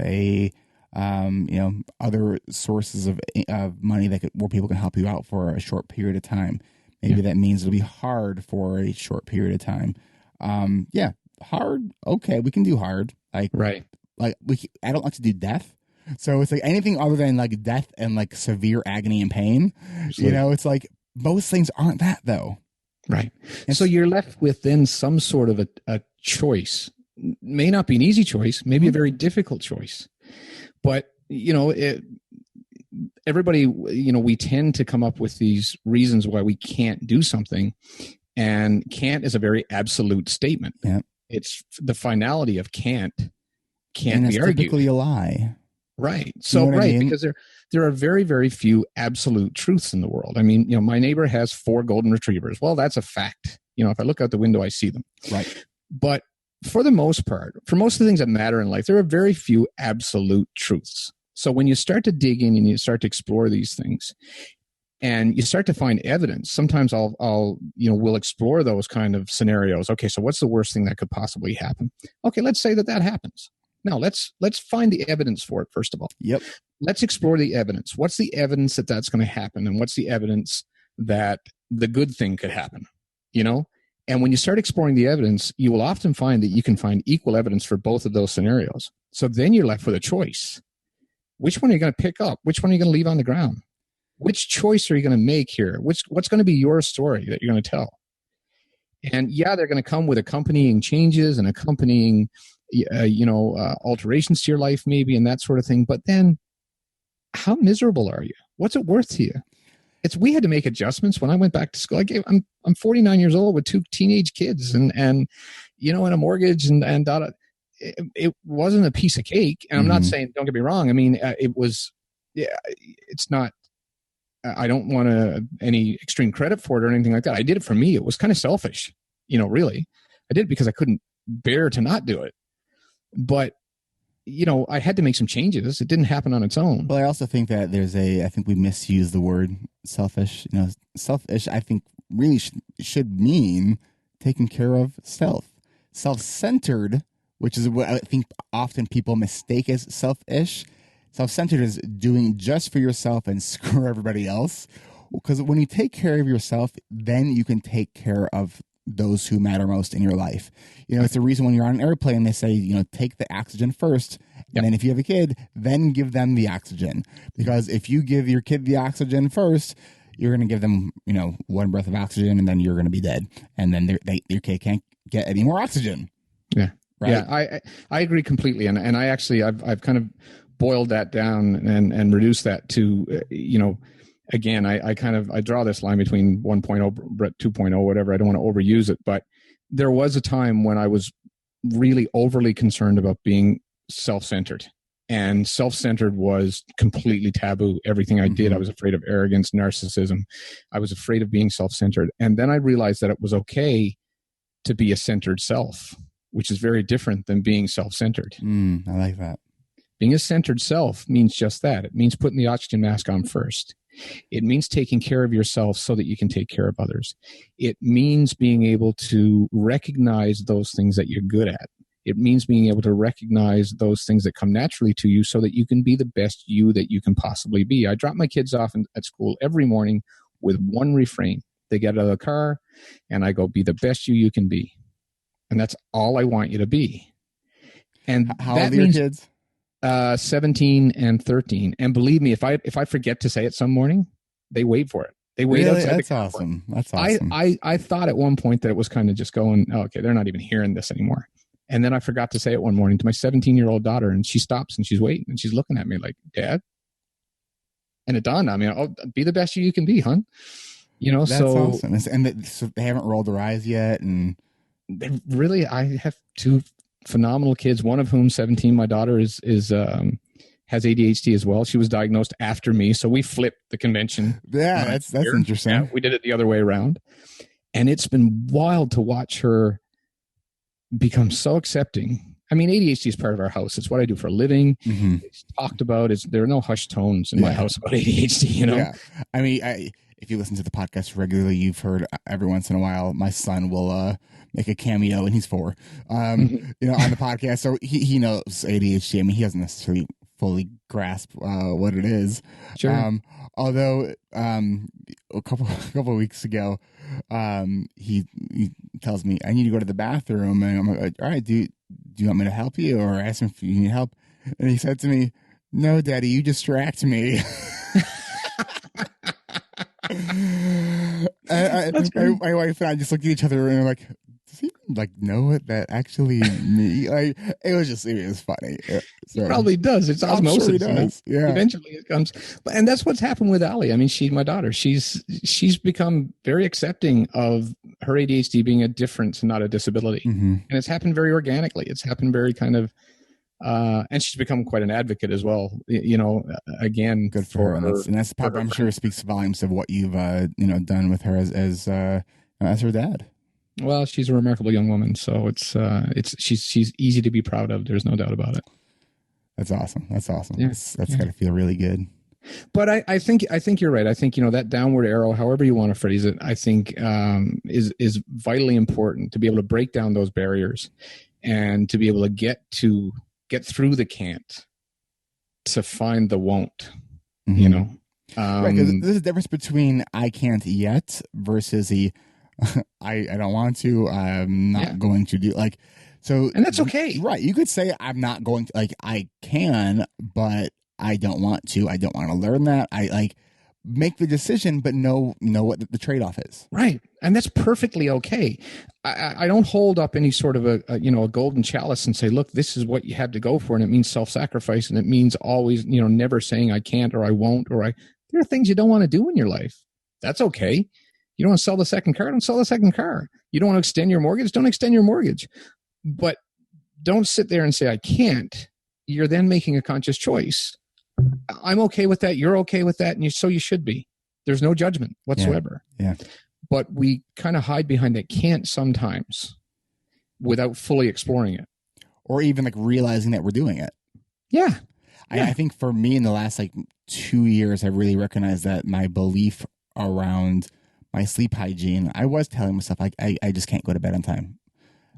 other sources of money where people can help you out for a short period of time. Maybe that means it'll be hard for a short period of time. Hard. Okay, we can do hard. Right. I don't like to do death. So it's like anything other than like death and like severe agony and pain. Absolutely. It's like most things aren't that though. Right. And so you're left with then some sort of a choice. May not be an easy choice, maybe a very difficult choice. But, everybody, we tend to come up with these reasons why we can't do something. And can't is a very absolute statement. Yeah. It's the finality of can't and be argued. Typically a lie. Right. So, I mean? Because there are very, very few absolute truths in the world. I mean, my neighbor has 4 golden retrievers. Well, that's a fact. If I look out the window, I see them. Right. But for the most part, for most of the things that matter in life, there are very few absolute truths. So when you start to dig in and you start to explore these things and you start to find evidence, sometimes we'll explore those kind of scenarios. Okay, so what's the worst thing that could possibly happen? Okay, let's say that happens. Now, let's find the evidence for it, first of all. Yep. Let's explore the evidence. What's the evidence that that's going to happen? And what's the evidence that the good thing could happen? And when you start exploring the evidence, you will often find that you can find equal evidence for both of those scenarios. So then you're left with a choice. Which one are you going to pick up? Which one are you going to leave on the ground? Which choice are you going to make here? What's going to be your story that you're going to tell? And they're going to come with accompanying changes and accompanying alterations to your life maybe and that sort of thing. But then how miserable are you? What's it worth to you? We had to make adjustments when I went back to school. I'm 49 years old with 2 teenage kids and and a mortgage and it wasn't a piece of cake. And I'm not saying, don't get me wrong. I mean, it was, it's not, I don't want any extreme credit for it or anything like that. I did it for me. It was kind of selfish, really. I did it because I couldn't bear to not do it. But, I had to make some changes. It didn't happen on its own. Well, I also think that I think we misuse the word selfish. Selfish, I think really should mean taking care of self. Self-centered, which is what I think often people mistake as selfish. Self-centered is doing just for yourself and screw everybody else. Because when you take care of yourself, then you can take care of those who matter most in your life. It's the reason when you're on an airplane, they say, take the oxygen first. And then if you have a kid, then give them the oxygen. Because if you give your kid the oxygen first, you're going to give them, one breath of oxygen and then you're going to be dead. And then your kid can't get any more oxygen. Yeah. Right? Yeah. I agree completely. And I actually, I've kind of boiled that down and reduced that to, again, I draw this line between 1.0, 2.0, whatever. I don't want to overuse it, but there was a time when I was really overly concerned about being self-centered, and self-centered was completely taboo. Everything I did, I was afraid of arrogance, narcissism. I was afraid of being self-centered. And then I realized that it was okay to be a centered self, which is very different than being self-centered. I like that. Being a centered self means just that. It means putting the oxygen mask on first. It means taking care of yourself so that you can take care of others. It means being able to recognize those things that you're good at. It means being able to recognize those things that come naturally to you so that you can be the best you that you can possibly be. I drop my kids off at school every morning with one refrain. They get out of the car and I go, be the best you can be. And that's all I want you to be. And how old are your kids? 17 and 13. And believe me, if I forget to say it some morning, they wait for it. They wait outside. That's awesome. That's awesome. I thought at one point that it was kind of just going, oh, okay, they're not even hearing this anymore. And then I forgot to say it one morning to my 17-year-old daughter, and she stops and she's waiting and she's looking at me like, Dad. And it dawned on me, oh, be the best you can be, hon. That's awesome. And so they haven't rolled their eyes yet. And I have 2 phenomenal kids, one of whom 17, my daughter has ADHD as well. She was diagnosed after me. So we flipped the convention. Yeah, that's interesting. Yeah, we did it the other way around. And it's been wild to watch her become so accepting. I mean, ADHD is part of our house. It's what I do for a living. It's talked about. There are no hushed tones in my house about ADHD, Yeah. I mean, if you listen to the podcast regularly, you've heard every once in a while my son will make a cameo, and he's 4, on the podcast. So he knows ADHD. I mean, he doesn't necessarily fully grasp what it is. Sure. Although a couple of weeks ago, he tells me I need to go to the bathroom, and I'm like, all right, do you want me to help you, or ask him if you need help? And he said to me, "No, Daddy, you distract me." My wife and I just looked at each other and were like, does he know what that actually means? It was funny. He probably does. It's osmosis. Sure he does. Yeah. Eventually it comes. And that's what's happened with Allie. I mean, my daughter. She's become very accepting of her ADHD being a difference and not a disability. Mm-hmm. And it's happened very organically. It's happened very kind of, and she's become quite an advocate as well. Again, good for her. And that's the part I'm sure speaks volumes of what you've done with her as her dad. Well, she's a remarkable young woman, so she's easy to be proud of. There's no doubt about it. That's awesome. Yeah. That's got to feel really good. But I think you're right. I think that downward arrow, however you want to phrase it, I think is vitally important to be able to break down those barriers and to be able to get through the can't to find the won't. Mm-hmm. Right, 'cause there's a difference between I can't yet versus I don't want to, I'm not going to do and that's okay. Right. You could say I'm not going to, I can, but I don't want to. I don't want to learn that. I make the decision, but know what the trade-off is. Right. And that's perfectly okay. I don't hold up any sort of a golden chalice and say, look, this is what you had to go for. And it means self-sacrifice. And it means always, never saying I can't, or I won't, there are things you don't want to do in your life. That's okay. You don't want to sell the second car? Don't sell the second car. You don't want to extend your mortgage? Don't extend your mortgage. But don't sit there and say, I can't. You're then making a conscious choice. I'm okay with that. You're okay with that. And so you should be. There's no judgment whatsoever. Yeah. But we kind of hide behind that can't sometimes without fully exploring it. Or even realizing that we're doing it. Yeah. I think for me in the last 2 years, I really recognized that my belief around my sleep hygiene, I was telling myself I just can't go to bed on time.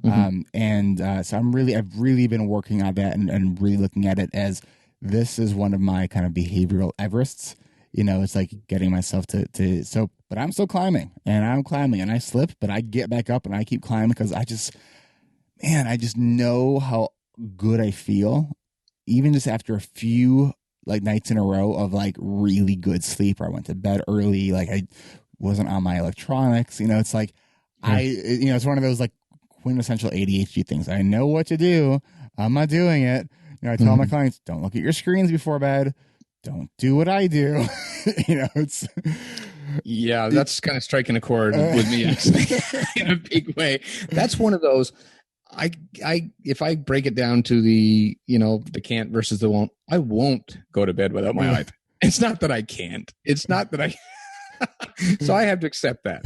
Mm-hmm. So I've really been working on that and really looking at it as this is one of my kind of behavioral Everests. It's getting myself but I'm still climbing and I slip, but I get back up and I keep climbing because I just know how good I feel, even just after a few nights in a row of really good sleep, or I went to bed early, I wasn't on my electronics. It's it's one of those quintessential ADHD things. I know what to do. I'm not doing it. I tell my clients, don't look at your screens before bed. Don't do what I do. It's. Yeah, that's kind of striking a chord with me, actually, in a big way. That's one of those. If I break it down to the can't versus the won't, I won't go to bed without my iPad. It's not that I can't. It's not that I. So I have to accept that.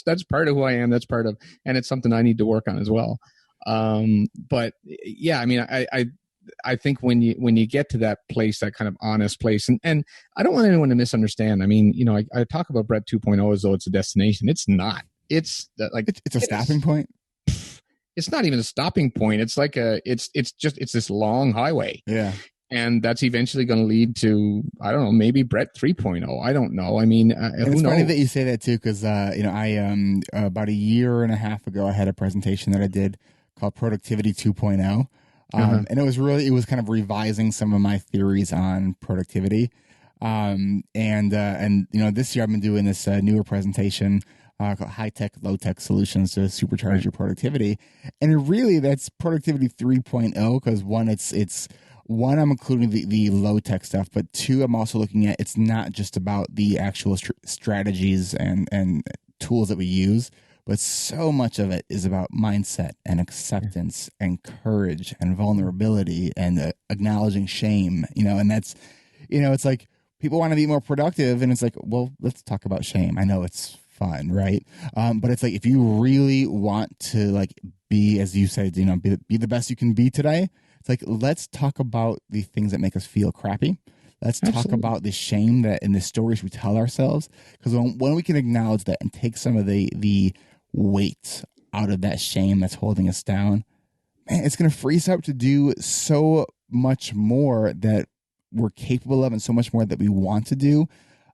That's part of who I am. That's part of, and it's something I need to work on as well. But yeah, I mean, I think when you get to that place, that kind of honest place, and I don't want anyone to misunderstand. I mean, I talk about Brett 2.0 as though it's a destination. It's not. It's it's a stopping point. It's not even a stopping point. It's it's this long highway. Yeah. And that's eventually going to lead to, I don't know, maybe Brett 3.0. I don't know. I mean, it's funny that you say that too, because I about a year and a half ago, I had a presentation that I did called Productivity 2.0. And it was kind of revising some of my theories on productivity. And this year I've been doing this newer presentation called High Tech, Low Tech Solutions to Supercharge Your Productivity. And really that's Productivity 3.0, because one, I'm including the low tech stuff, but two, I'm also looking at, it's not just about the actual strategies and tools that we use, but so much of it is about mindset and acceptance and courage and vulnerability and acknowledging shame, and that's, it's people want to be more productive, and it's well, let's talk about shame. I know it's fun, right? But it's if you really want to be, as you said, be the best you can be today, it's let's talk about the things that make us feel crappy. Let's talk about the shame that in the stories we tell ourselves. Because when we can acknowledge that and take some of the weight out of that shame that's holding us down, man, it's going to free us up to do so much more that we're capable of and so much more that we want to do.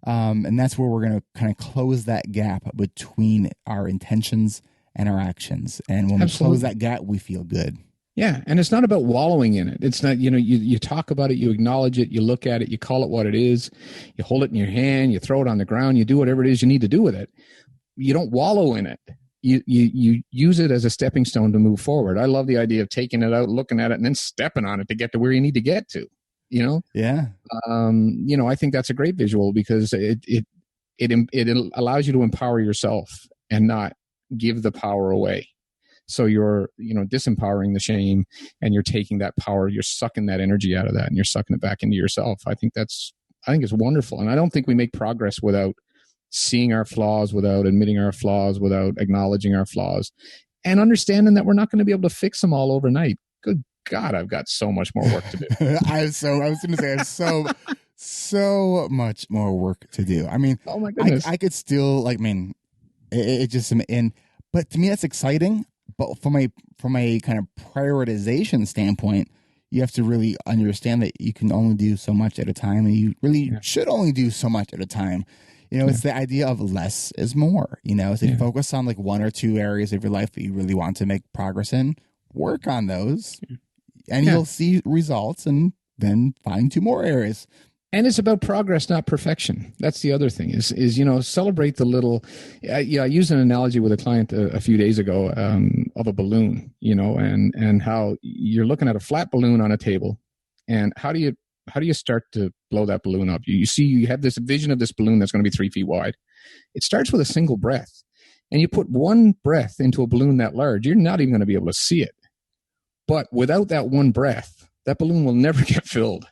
And that's where we're going to kind of close that gap between our intentions and our actions. And when we close that gap, we feel good. Yeah. And it's not about wallowing in it. It's not, you talk about it, you acknowledge it, you look at it, you call it what it is, you hold it in your hand, you throw it on the ground, you do whatever it is you need to do with it. You don't wallow in it. You use it as a stepping stone to move forward. I love the idea of taking it out, looking at it, and then stepping on it to get to where you need to get to, Yeah. I think that's a great visual because it allows you to empower yourself and not give the power away. So you're, disempowering the shame and you're taking that power, you're sucking that energy out of that and you're sucking it back into yourself. I think it's wonderful. And I don't think we make progress without seeing our flaws, without admitting our flaws, without acknowledging our flaws and understanding that we're not going to be able to fix them all overnight. Good God, I've got so much more work to do. I was going to say, I have so much more work to do. I mean, oh my goodness. I could still it just, but to me, that's exciting. But from a kind of prioritization standpoint, you have to really understand that you can only do so much at a time, and you really should only do so much at a time. It's the idea of less is more. So focus on like one or two areas of your life that you really want to make progress in. Work on those, and you'll see results, and then find two more areas. And it's about progress, not perfection. That's the other thing is celebrate the little, I used an analogy with a client a few days ago of a balloon, and how you're looking at a flat balloon on a table, and how do you start to blow that balloon up? You have this vision of this balloon that's going to be 3 feet wide. It starts with a single breath, and you put one breath into a balloon that large, you're not even going to be able to see it. But without that one breath, that balloon will never get filled.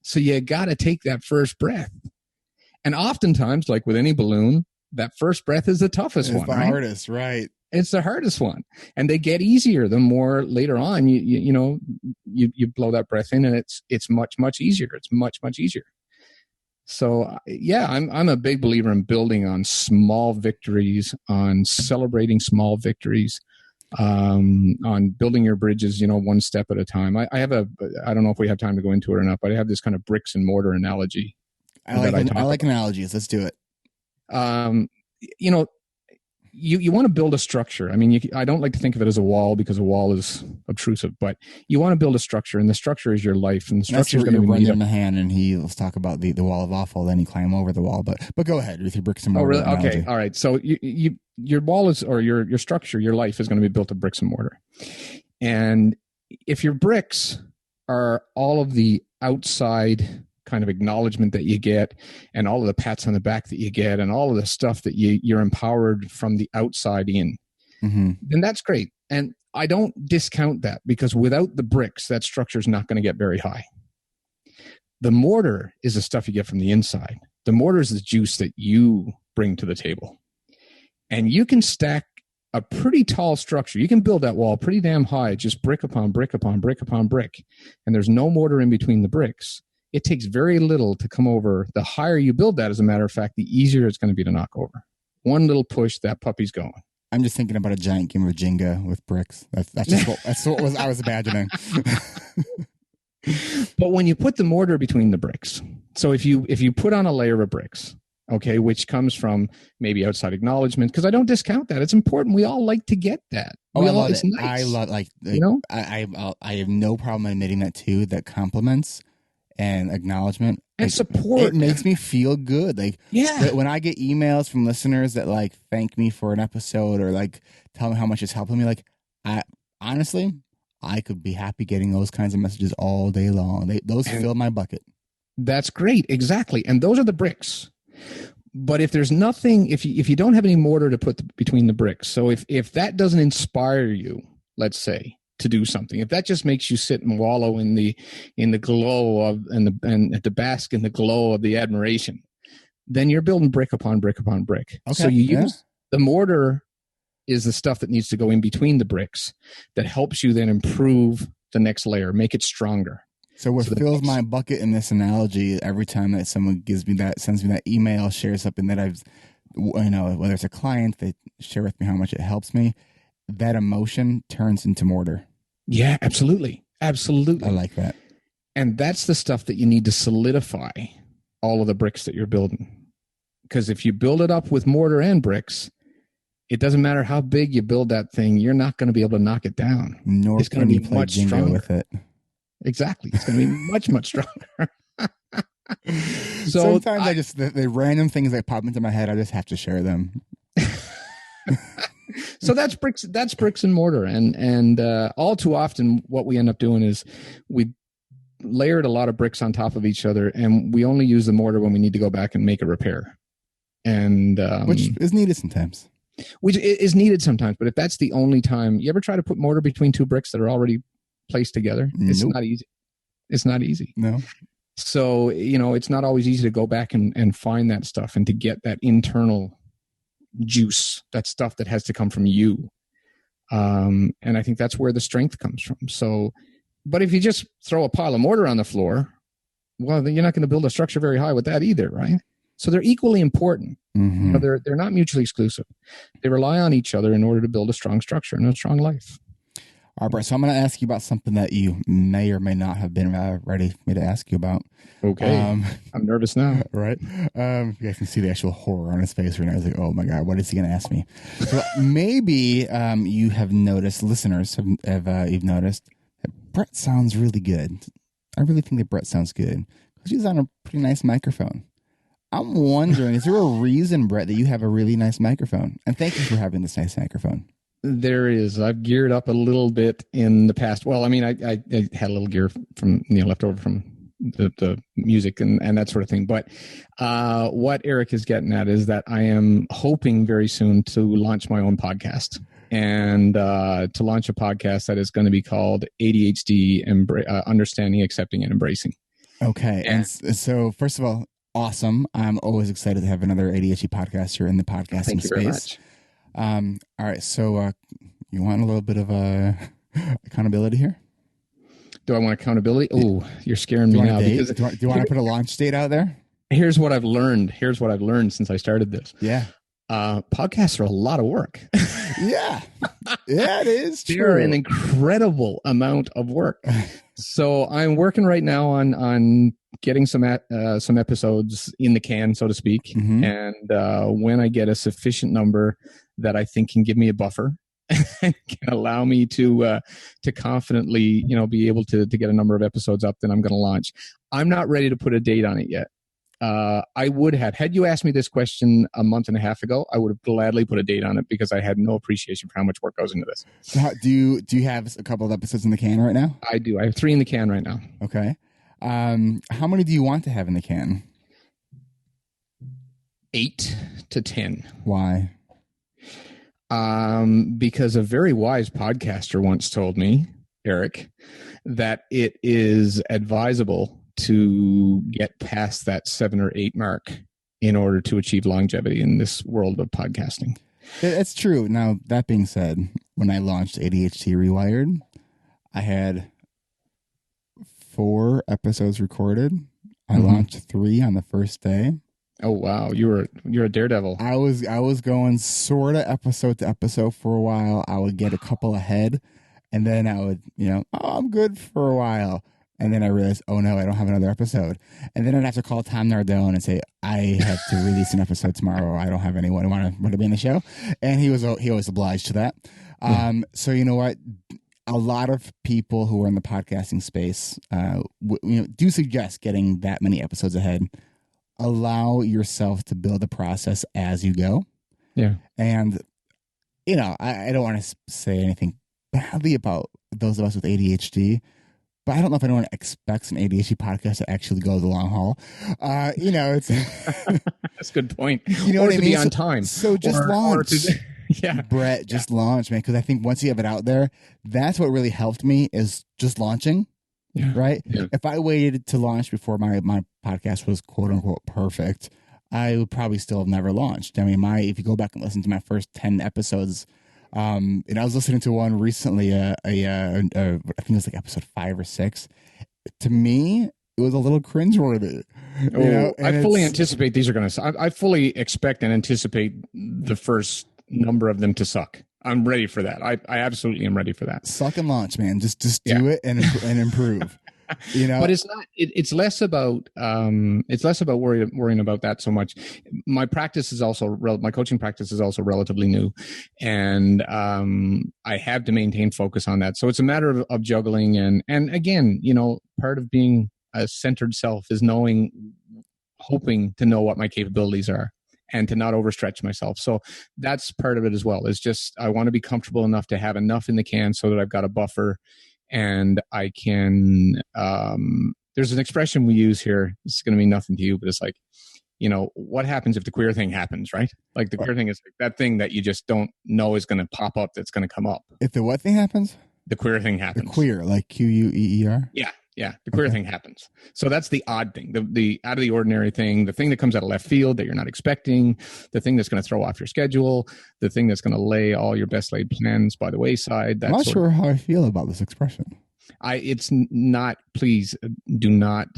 So you got to take that first breath. And oftentimes, like with any balloon, that first breath is the toughest one. It's the hardest, right? It's the hardest one. And they get easier the more later on you blow that breath in, and it's much, much easier. It's much, much easier. So I'm a big believer in building on small victories, on celebrating small victories, on building your bridges, one step at a time. I don't know if we have time to go into it or not, but I have this kind of bricks and mortar analogy. I like analogies. Let's do it. You want to build a structure. I mean, I don't like to think of it as a wall because a wall is obtrusive, but you want to build a structure, and the structure is your life, and the structure is going to be made up. Mahan, and let's talk about the wall of awful. Then you climb over the wall, but go ahead with your bricks and mortar. Oh, really? Analogy. Okay, all right. So your wall is, or your structure, your life is going to be built of bricks and mortar, and if your bricks are all of the outside kind of acknowledgement that you get, and all of the pats on the back that you get, and all of the stuff that you're empowered from the outside in, then that's great. And I don't discount that, because without the bricks, that structure is not going to get very high. The mortar is the stuff you get from the inside. The mortar is the juice that you bring to the table. And you can stack a pretty tall structure. You can build that wall pretty damn high, just brick upon brick upon brick upon brick. And there's no mortar in between the bricks. It takes very little to come over. The higher you build that, as a matter of fact, the easier it's going to be to knock over. One little push, that puppy's going. I'm just thinking about a giant game of Jenga with bricks. That's what I was imagining. But when you put the mortar between the bricks, so if you put on a layer of bricks, okay, which comes from maybe outside acknowledgement, because I don't discount that. It's important. We all like to get that. I love it. Nice. I love I have no problem admitting that too. That compliments and acknowledgement and support, it makes me feel good. When I get emails from listeners that thank me for an episode, or tell me how much it's helping me, I honestly could be happy getting those kinds of messages all day long. Those fill my bucket. That's great. Exactly. And those are the bricks. But if there's nothing, if you don't have any mortar to put between the bricks, so if that doesn't inspire you, let's say, to do something, if that just makes you sit and wallow in the glow of and to bask in the glow of the admiration, then you're building brick upon brick upon brick. Okay. So you use the mortar is the stuff that needs to go in between the bricks that helps you then improve the next layer, make it stronger. So what So the fills bricks- my bucket in this analogy every time that someone sends me that email, shares something that I've, whether it's a client, they share with me how much it helps me, that emotion turns into mortar. Yeah, absolutely. Absolutely. I like that. And that's the stuff that you need to solidify all of the bricks that you're building. Because if you build it up with mortar and bricks, it doesn't matter how big you build that thing, you're not going to be able to knock it down. Nor It's going can to you be play much Jingo stronger. with it. Exactly. It's going to be much, much stronger. So Sometimes the random things that pop into my head, I just have to share them. So that's bricks and mortar. And all too often what we end up doing is we layered a lot of bricks on top of each other, and we only use the mortar when we need to go back and make a repair. And Which is needed sometimes. Which is needed sometimes, but if that's the only time, you ever try to put mortar between two bricks that are already placed together? It's Nope. not easy. It's not easy. No. So, it's not always easy to go back and find that stuff and to get that internal juice, that stuff that has to come from you. And I think that's where the strength comes from. So, but if you just throw a pile of mortar on the floor, well, then you're not going to build a structure very high with that either, right? So they're equally important. Mm-hmm. They're not mutually exclusive. They rely on each other in order to build a strong structure and a strong life. All right, Brett, so I'm going to ask you about something that you may or may not have been ready for me to ask you about. Okay. I'm nervous now. Right? You guys can see the actual horror on his face right now. He's like, oh my God, what is he going to ask me? So maybe you have noticed, listeners you've noticed, that Brett sounds really good. I really think that Brett sounds good because he's on a pretty nice microphone. I'm wondering, is there a reason, Brett, that you have a really nice microphone? And thank you for having this nice microphone. There is. I've geared up a little bit in the past. Well, I mean, I had a little gear from left over from the music and that sort of thing. But what Eric is getting at is that I am hoping very soon to launch my own podcast and to launch a podcast that is going to be called ADHD Understanding, Accepting, and Embracing. Okay, and so first of all, awesome. I'm always excited to have another ADHD podcaster in the podcasting Thank you space. very much. All right, so you want a little bit of accountability here? Do I want accountability? Oh, you're scaring me now. Because do you want to put a launch date out there? Here's what I've learned since I started this. Yeah. Podcasts are a lot of work. Yeah, it is true. They're an incredible amount of work. So I'm working right now on getting some episodes in the can, so to speak. Mm-hmm. And when I get a sufficient number that I think can give me a buffer and can allow me to confidently, be able to get a number of episodes up, then I'm going to launch. I'm not ready to put a date on it yet. I would have, had you asked me this question a month and a half ago, I would have gladly put a date on it because I had no appreciation for how much work goes into this. So do you have a couple of episodes in the can right now? I do. I have 3 in the can right now. Okay. How many do you want to have in the can? 8 to 10. Why? Because a very wise podcaster once told me, Eric, that it is advisable to get past that 7 or 8 mark in order to achieve longevity in this world of podcasting. That's true. Now, that being said, when I launched ADHD Rewired, I had 4 episodes recorded. I launched 3 on the first day. Oh wow, you're a daredevil. I was going sort of episode to episode for a while. I would get a couple ahead, and then I would, I'm good for a while. And then I realized, oh no, I don't have another episode. And then I'd have to call Tom Nardone and say, I have to release an episode tomorrow. I don't have anyone who want to be in the show. And he always obliged to that. So you know what? A lot of people who are in the podcasting space, do suggest getting that many episodes ahead. Allow yourself to build the process as you go. Yeah. And, I don't want to say anything badly about those of us with ADHD, but I don't know if anyone expects an ADHD podcast to actually go the long haul. It's that's a good point. You know or what to I mean? be on time. So just launch. Yeah. Brett, just launch, man. Because I think once you have it out there, that's what really helped me is just launching. Yeah. Right? Yeah. If I waited to launch before my podcast was quote unquote perfect, I would probably still have never launched. I mean, if you go back and listen to my first 10 episodes, and I was listening to one recently, I think it was like episode 5 or 6. to me, it was a little cringeworthy. I fully anticipate these are going to. I fully expect and anticipate the first number of them to suck. I'm ready for that. I absolutely am ready for that. Suck and launch, man. Just do it and improve. But it's not. It's less about. It's less about worrying about that so much. My practice is also my coaching practice is also relatively new, and I have to maintain focus on that. So it's a matter of juggling and again, part of being a centered self is hoping to know what my capabilities are and to not overstretch myself. So that's part of it as well. It's just, I want to be comfortable enough to have enough in the can so that I've got a buffer and I can, there's an expression we use here. It's going to mean nothing to you, but it's like, what happens if the queer thing happens, right? Like the queer thing is like that thing that you just don't know is going to pop up. That's going to come up. If the what thing happens? The queer thing happens. The queer, like Queer? Yeah. The queer thing happens. So that's the odd thing, the out of the ordinary thing, the thing that comes out of left field that you're not expecting, the thing that's going to throw off your schedule, the thing that's going to lay all your best laid plans by the wayside. I'm not sure how I feel about this expression. It's not, please do not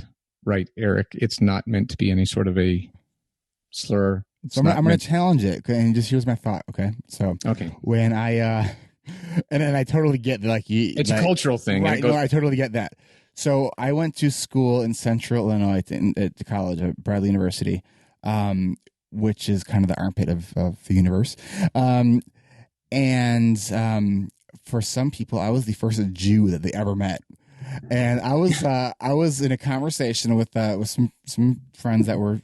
write, Eric. It's not meant to be any sort of a slur. So I'm going to challenge it. And just here's my thought. Okay. So when and then I totally get it's a cultural thing. Right. No, I totally get that. So I went to school in Central Illinois at the college at Bradley University, which is kind of the armpit of the universe. For some people, I was the first Jew that they ever met. And I was in a conversation with some friends that were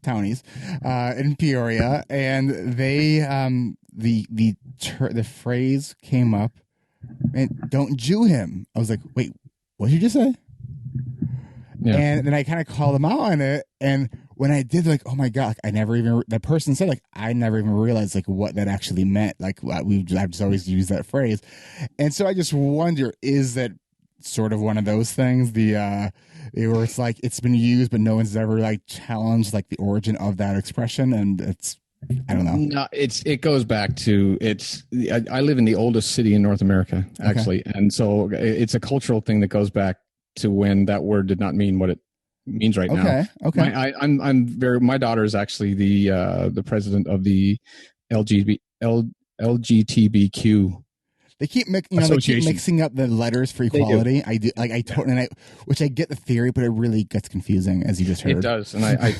townies in Peoria, and they the phrase came up, and don't Jew him. I was like, wait, what did you just say? Yeah. And then I kind of called them out on it, and when I did, like, oh my god, that person said, like, I never even realized like what that actually meant. Like I've just always used that phrase, and so I just wonder, is that sort of one of those things, where it's like it's been used but no one's ever like challenged like the origin of that expression, and it's, I don't know. No, it goes back to I live in the oldest city in North America, actually, and so it's a cultural thing that goes back to when that word did not mean what it means right now. Okay. My daughter is actually the president of the LGBTQ. They keep mixing up the letters for equality. I do, like, I totally, which I get the theory, but it really gets confusing, as you just heard. It does, and I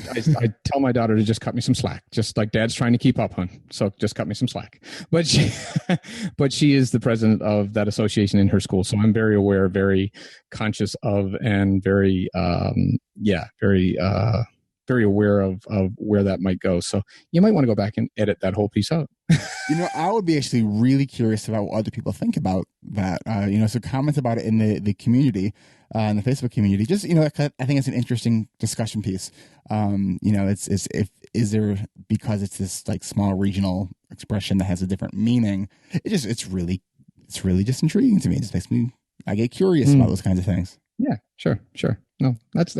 tell my daughter to just cut me some slack, just like Dad's trying to keep up, hon. So just cut me some slack. But she is the president of that association in her school, so I'm very aware, very conscious of, and very very aware of where that might go. So you might want to go back and edit that whole piece out. I would be actually really curious about what other people think about that. So comment about it in the community, in the Facebook community. Just, I think it's an interesting discussion piece. Is there, because it's this like small regional expression that has a different meaning, it's really just intriguing to me. It just makes me, I get curious about those kinds of things. Yeah, sure. No, that's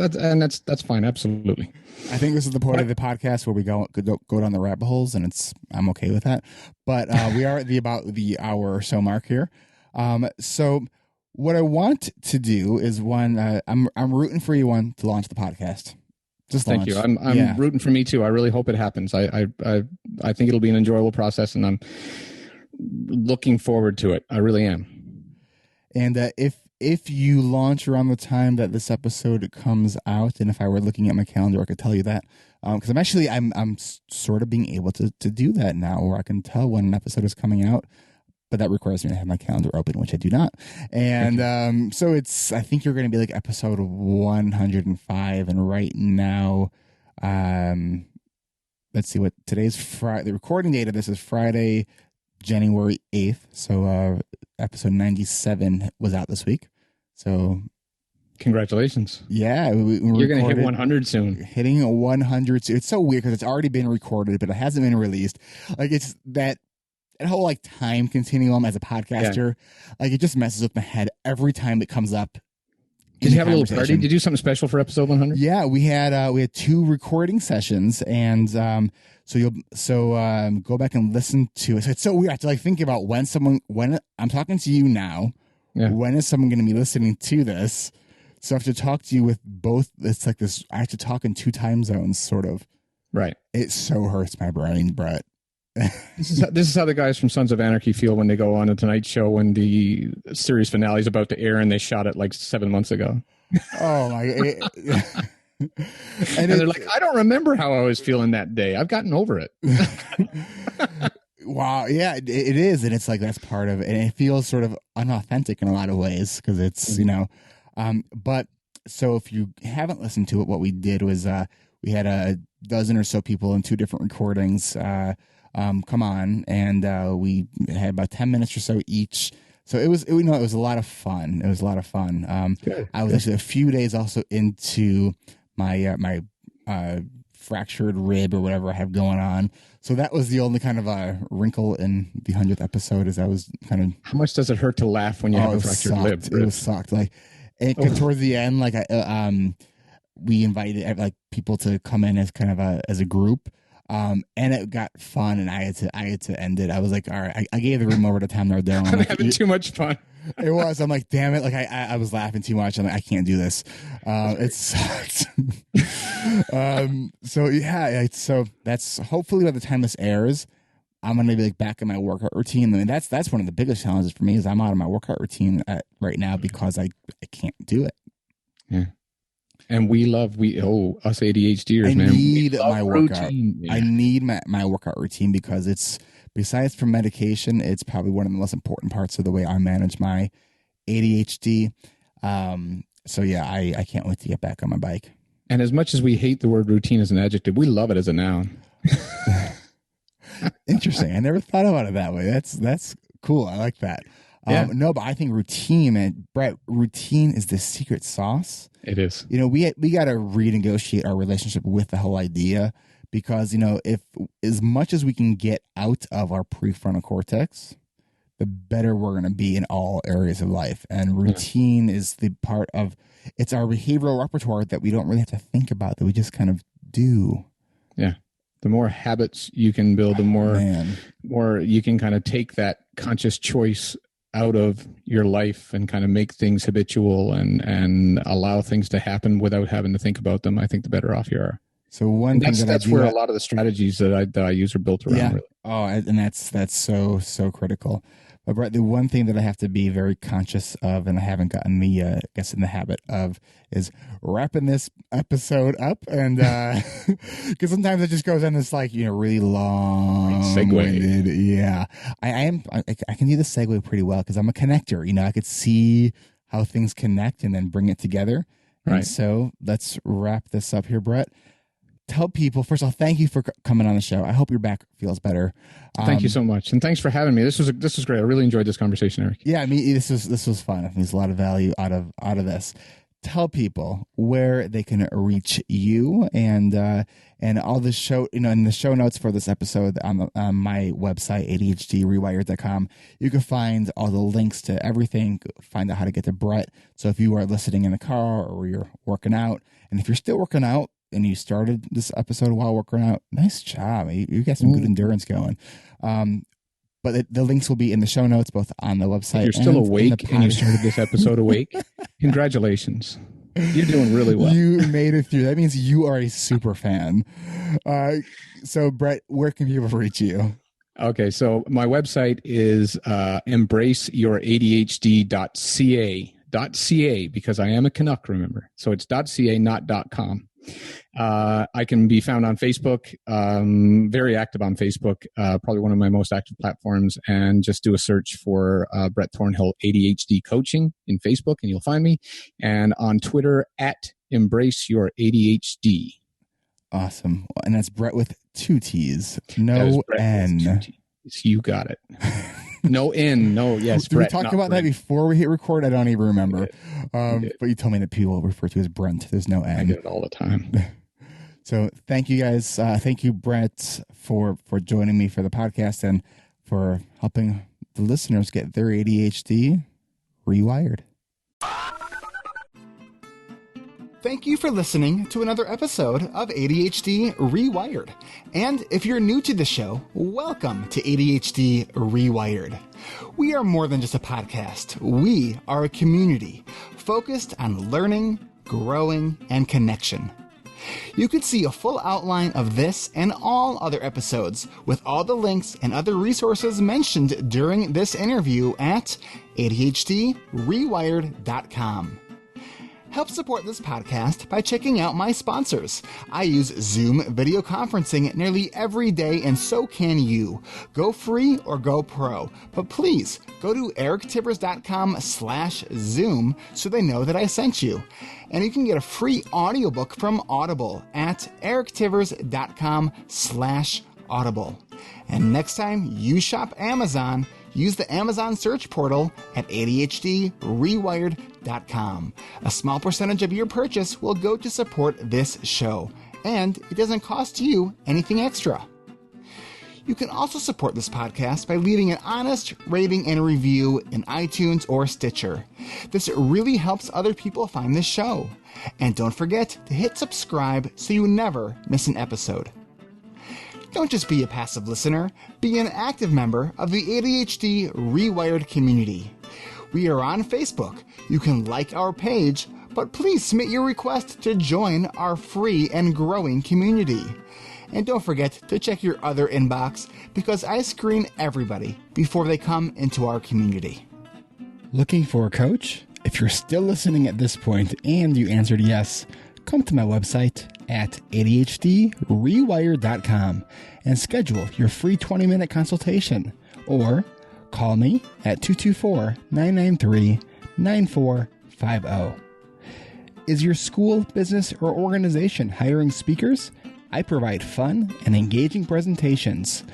fine. Absolutely. I think this is the point of the podcast where we go down the rabbit holes, and I'm okay with that. But we are at about the hour or so mark here. So what I want to do is I'm rooting for you to launch the podcast. Just launch. Thank you. I'm rooting for me too. I really hope it happens. I think it'll be an enjoyable process, and I'm looking forward to it. I really am. And if you launch around the time that this episode comes out, and if I were looking at my calendar, I could tell you that, because I'm sort of being able to do that now, where I can tell when an episode is coming out, but that requires me to have my calendar open, which I do not. And so I think you're going to be like episode 105, and right now, let's see what today's Friday. The recording date of this is Friday, January 8th. So episode 97 was out this week. So congratulations. Yeah. You're going to hit 100 soon. Hitting 100 soon. It's so weird because it's already been recorded, but it hasn't been released. Like, it's that whole like time continuum as a podcaster. Yeah. Like, it just messes with my head every time it comes up. Did you have a little party? Did you do something special for episode 100? Yeah, we had 2 recording sessions, and so go back and listen to it. So it's so weird. I have to like think about when I'm talking to you now. Yeah. When is someone going to be listening to this? So I have to talk to you with both. It's like this. I have to talk in 2 time zones, sort of. Right. It so hurts my brain, Brett. This is how the guys from Sons of Anarchy feel when they go on a Tonight Show when the series finale is about to air and they shot it like 7 months ago. Oh my! And they're like, I don't remember how I was feeling that day. I've gotten over it. Wow, yeah, it is, and it's like that's part of it, and it feels sort of unauthentic in a lot of ways because it's but so if you haven't listened to it, what we did was we had a dozen or so people in 2 different recordings come on, and we had about 10 minutes or so each. So it was a lot of fun. It was a lot of fun. I was actually a few days also into my my fractured rib or whatever I have going on. So that was the only kind of wrinkle in the 100th episode. Is I was kind of. How much does it hurt to laugh when you have a fractured rib? It was sucked. Like, and towards the end, like we invited like people to come in as kind of as a group. And it got fun, and I had to end it. I was like, all right, I gave the room over to Tom Nardell. I'm having too much fun. It was. I'm like, damn it! Like I was laughing too much. I'm like, I can't do this. It sucked. So yeah, so that's hopefully by the time this airs, I'm gonna be like back in my workout routine. I mean, that's one of the biggest challenges for me is I'm out of my workout routine right now because I can't do it. Yeah. And us ADHDers, man. I need my workout. Yeah. I need my workout routine because it's, besides from medication, it's probably one of the most important parts of the way I manage my ADHD. So yeah, I can't wait to get back on my bike. And as much as we hate the word routine as an adjective, we love it as a noun. Interesting. I never thought about it that way. That's cool. I like that. Yeah. No, but I think routine, man, Brett, routine is the secret sauce. It is. We got to renegotiate our relationship with the whole idea because, if as much as we can get out of our prefrontal cortex, the better we're going to be in all areas of life. And routine is the part of, it's our behavioral repertoire that we don't really have to think about, that we just kind of do. Yeah. The more habits you can build, the more you can kind of take that conscious choice out of your life and kind of make things habitual and allow things to happen without having to think about them. I think the better off you are. So that's where a lot of the strategies that I use are built around. Yeah. Really. Oh, and that's so critical. But Brett, the one thing that I have to be very conscious of, and I haven't gotten in the habit of, is wrapping this episode up, and because sometimes it just goes on this really long segue. Yeah, I can do the segue pretty well because I'm a connector. I could see how things connect and then bring it together. Right. And so let's wrap this up here, Brett. Tell people, first of all, thank you for coming on the show. I hope your back feels better. Thank you so much, and thanks for having me. This was great. I really enjoyed this conversation, Eric. Yeah, I mean, this was fun. I think there's a lot of value out of this. Tell people where they can reach you and all the show, in the show notes for this episode on my website, ADHDrewired.com. You can find all the links to everything, find out how to get to Brett. So if you are listening in the car or you're working out, and if you're still working out, and you started this episode while working out, nice job. You got some good endurance going. But the links will be in the show notes, both on the website. If you're still awake and you started this episode awake, congratulations. You're doing really well. You made it through. That means you are a super fan. So, Brett, where can people reach you? Okay, so my website is embraceYourADHD.ca, because I am a Canuck, remember. So it's .ca, not .com. I can be found on Facebook, very active on Facebook, probably one of my most active platforms, and just do a search for Brett Thornhill ADHD Coaching in Facebook and you'll find me, and on Twitter at Embrace Your ADHD. Awesome. And that's Brett with 2 T's, no N. You got it. No N, no, yes. Did Brett, we talk about that before we hit record? I don't even remember. But you told me that people refer to as Brent. There's no N. I get it all the time. So thank you guys. Thank you, Brett, for joining me for the podcast and for helping the listeners get their ADHD rewired. Thank you for listening to another episode of ADHD Rewired. And if you're new to the show, welcome to ADHD Rewired. We are more than just a podcast. We are a community focused on learning, growing, and connection. You can see a full outline of this and all other episodes with all the links and other resources mentioned during this interview at ADHDrewired.com. Help support this podcast by checking out my sponsors. I use Zoom video conferencing nearly every day, and so can you. Go free or go pro. But please, go to erictivers.com/Zoom so they know that I sent you. And you can get a free audiobook from Audible at erictivers.com/Audible. And next time you shop Amazon, use the Amazon search portal at ADHDrewired.com. A small percentage of your purchase will go to support this show, and it doesn't cost you anything extra. You can also support this podcast by leaving an honest rating and review in iTunes or Stitcher. This really helps other people find this show. And don't forget to hit subscribe so you never miss an episode. Don't just be a passive listener, be an active member of the ADHD Rewired community. We are on Facebook. You can like our page, but please submit your request to join our free and growing community. And don't forget to check your other inbox because I screen everybody before they come into our community. Looking for a coach? If you're still listening at this point and you answered yes, come to my website at ADHDrewired.com and schedule your free 20-minute consultation, or call me at 224-993-9450. Is your school, business, or organization hiring speakers? I provide fun and engaging presentations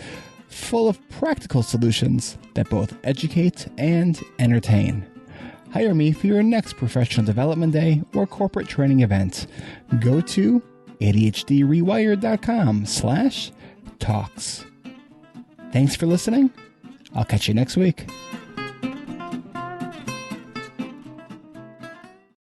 full of practical solutions that both educate and entertain. Hire me for your next professional development day or corporate training event. Go to ADHDrewired.com/talks. Thanks for listening. I'll catch you next week.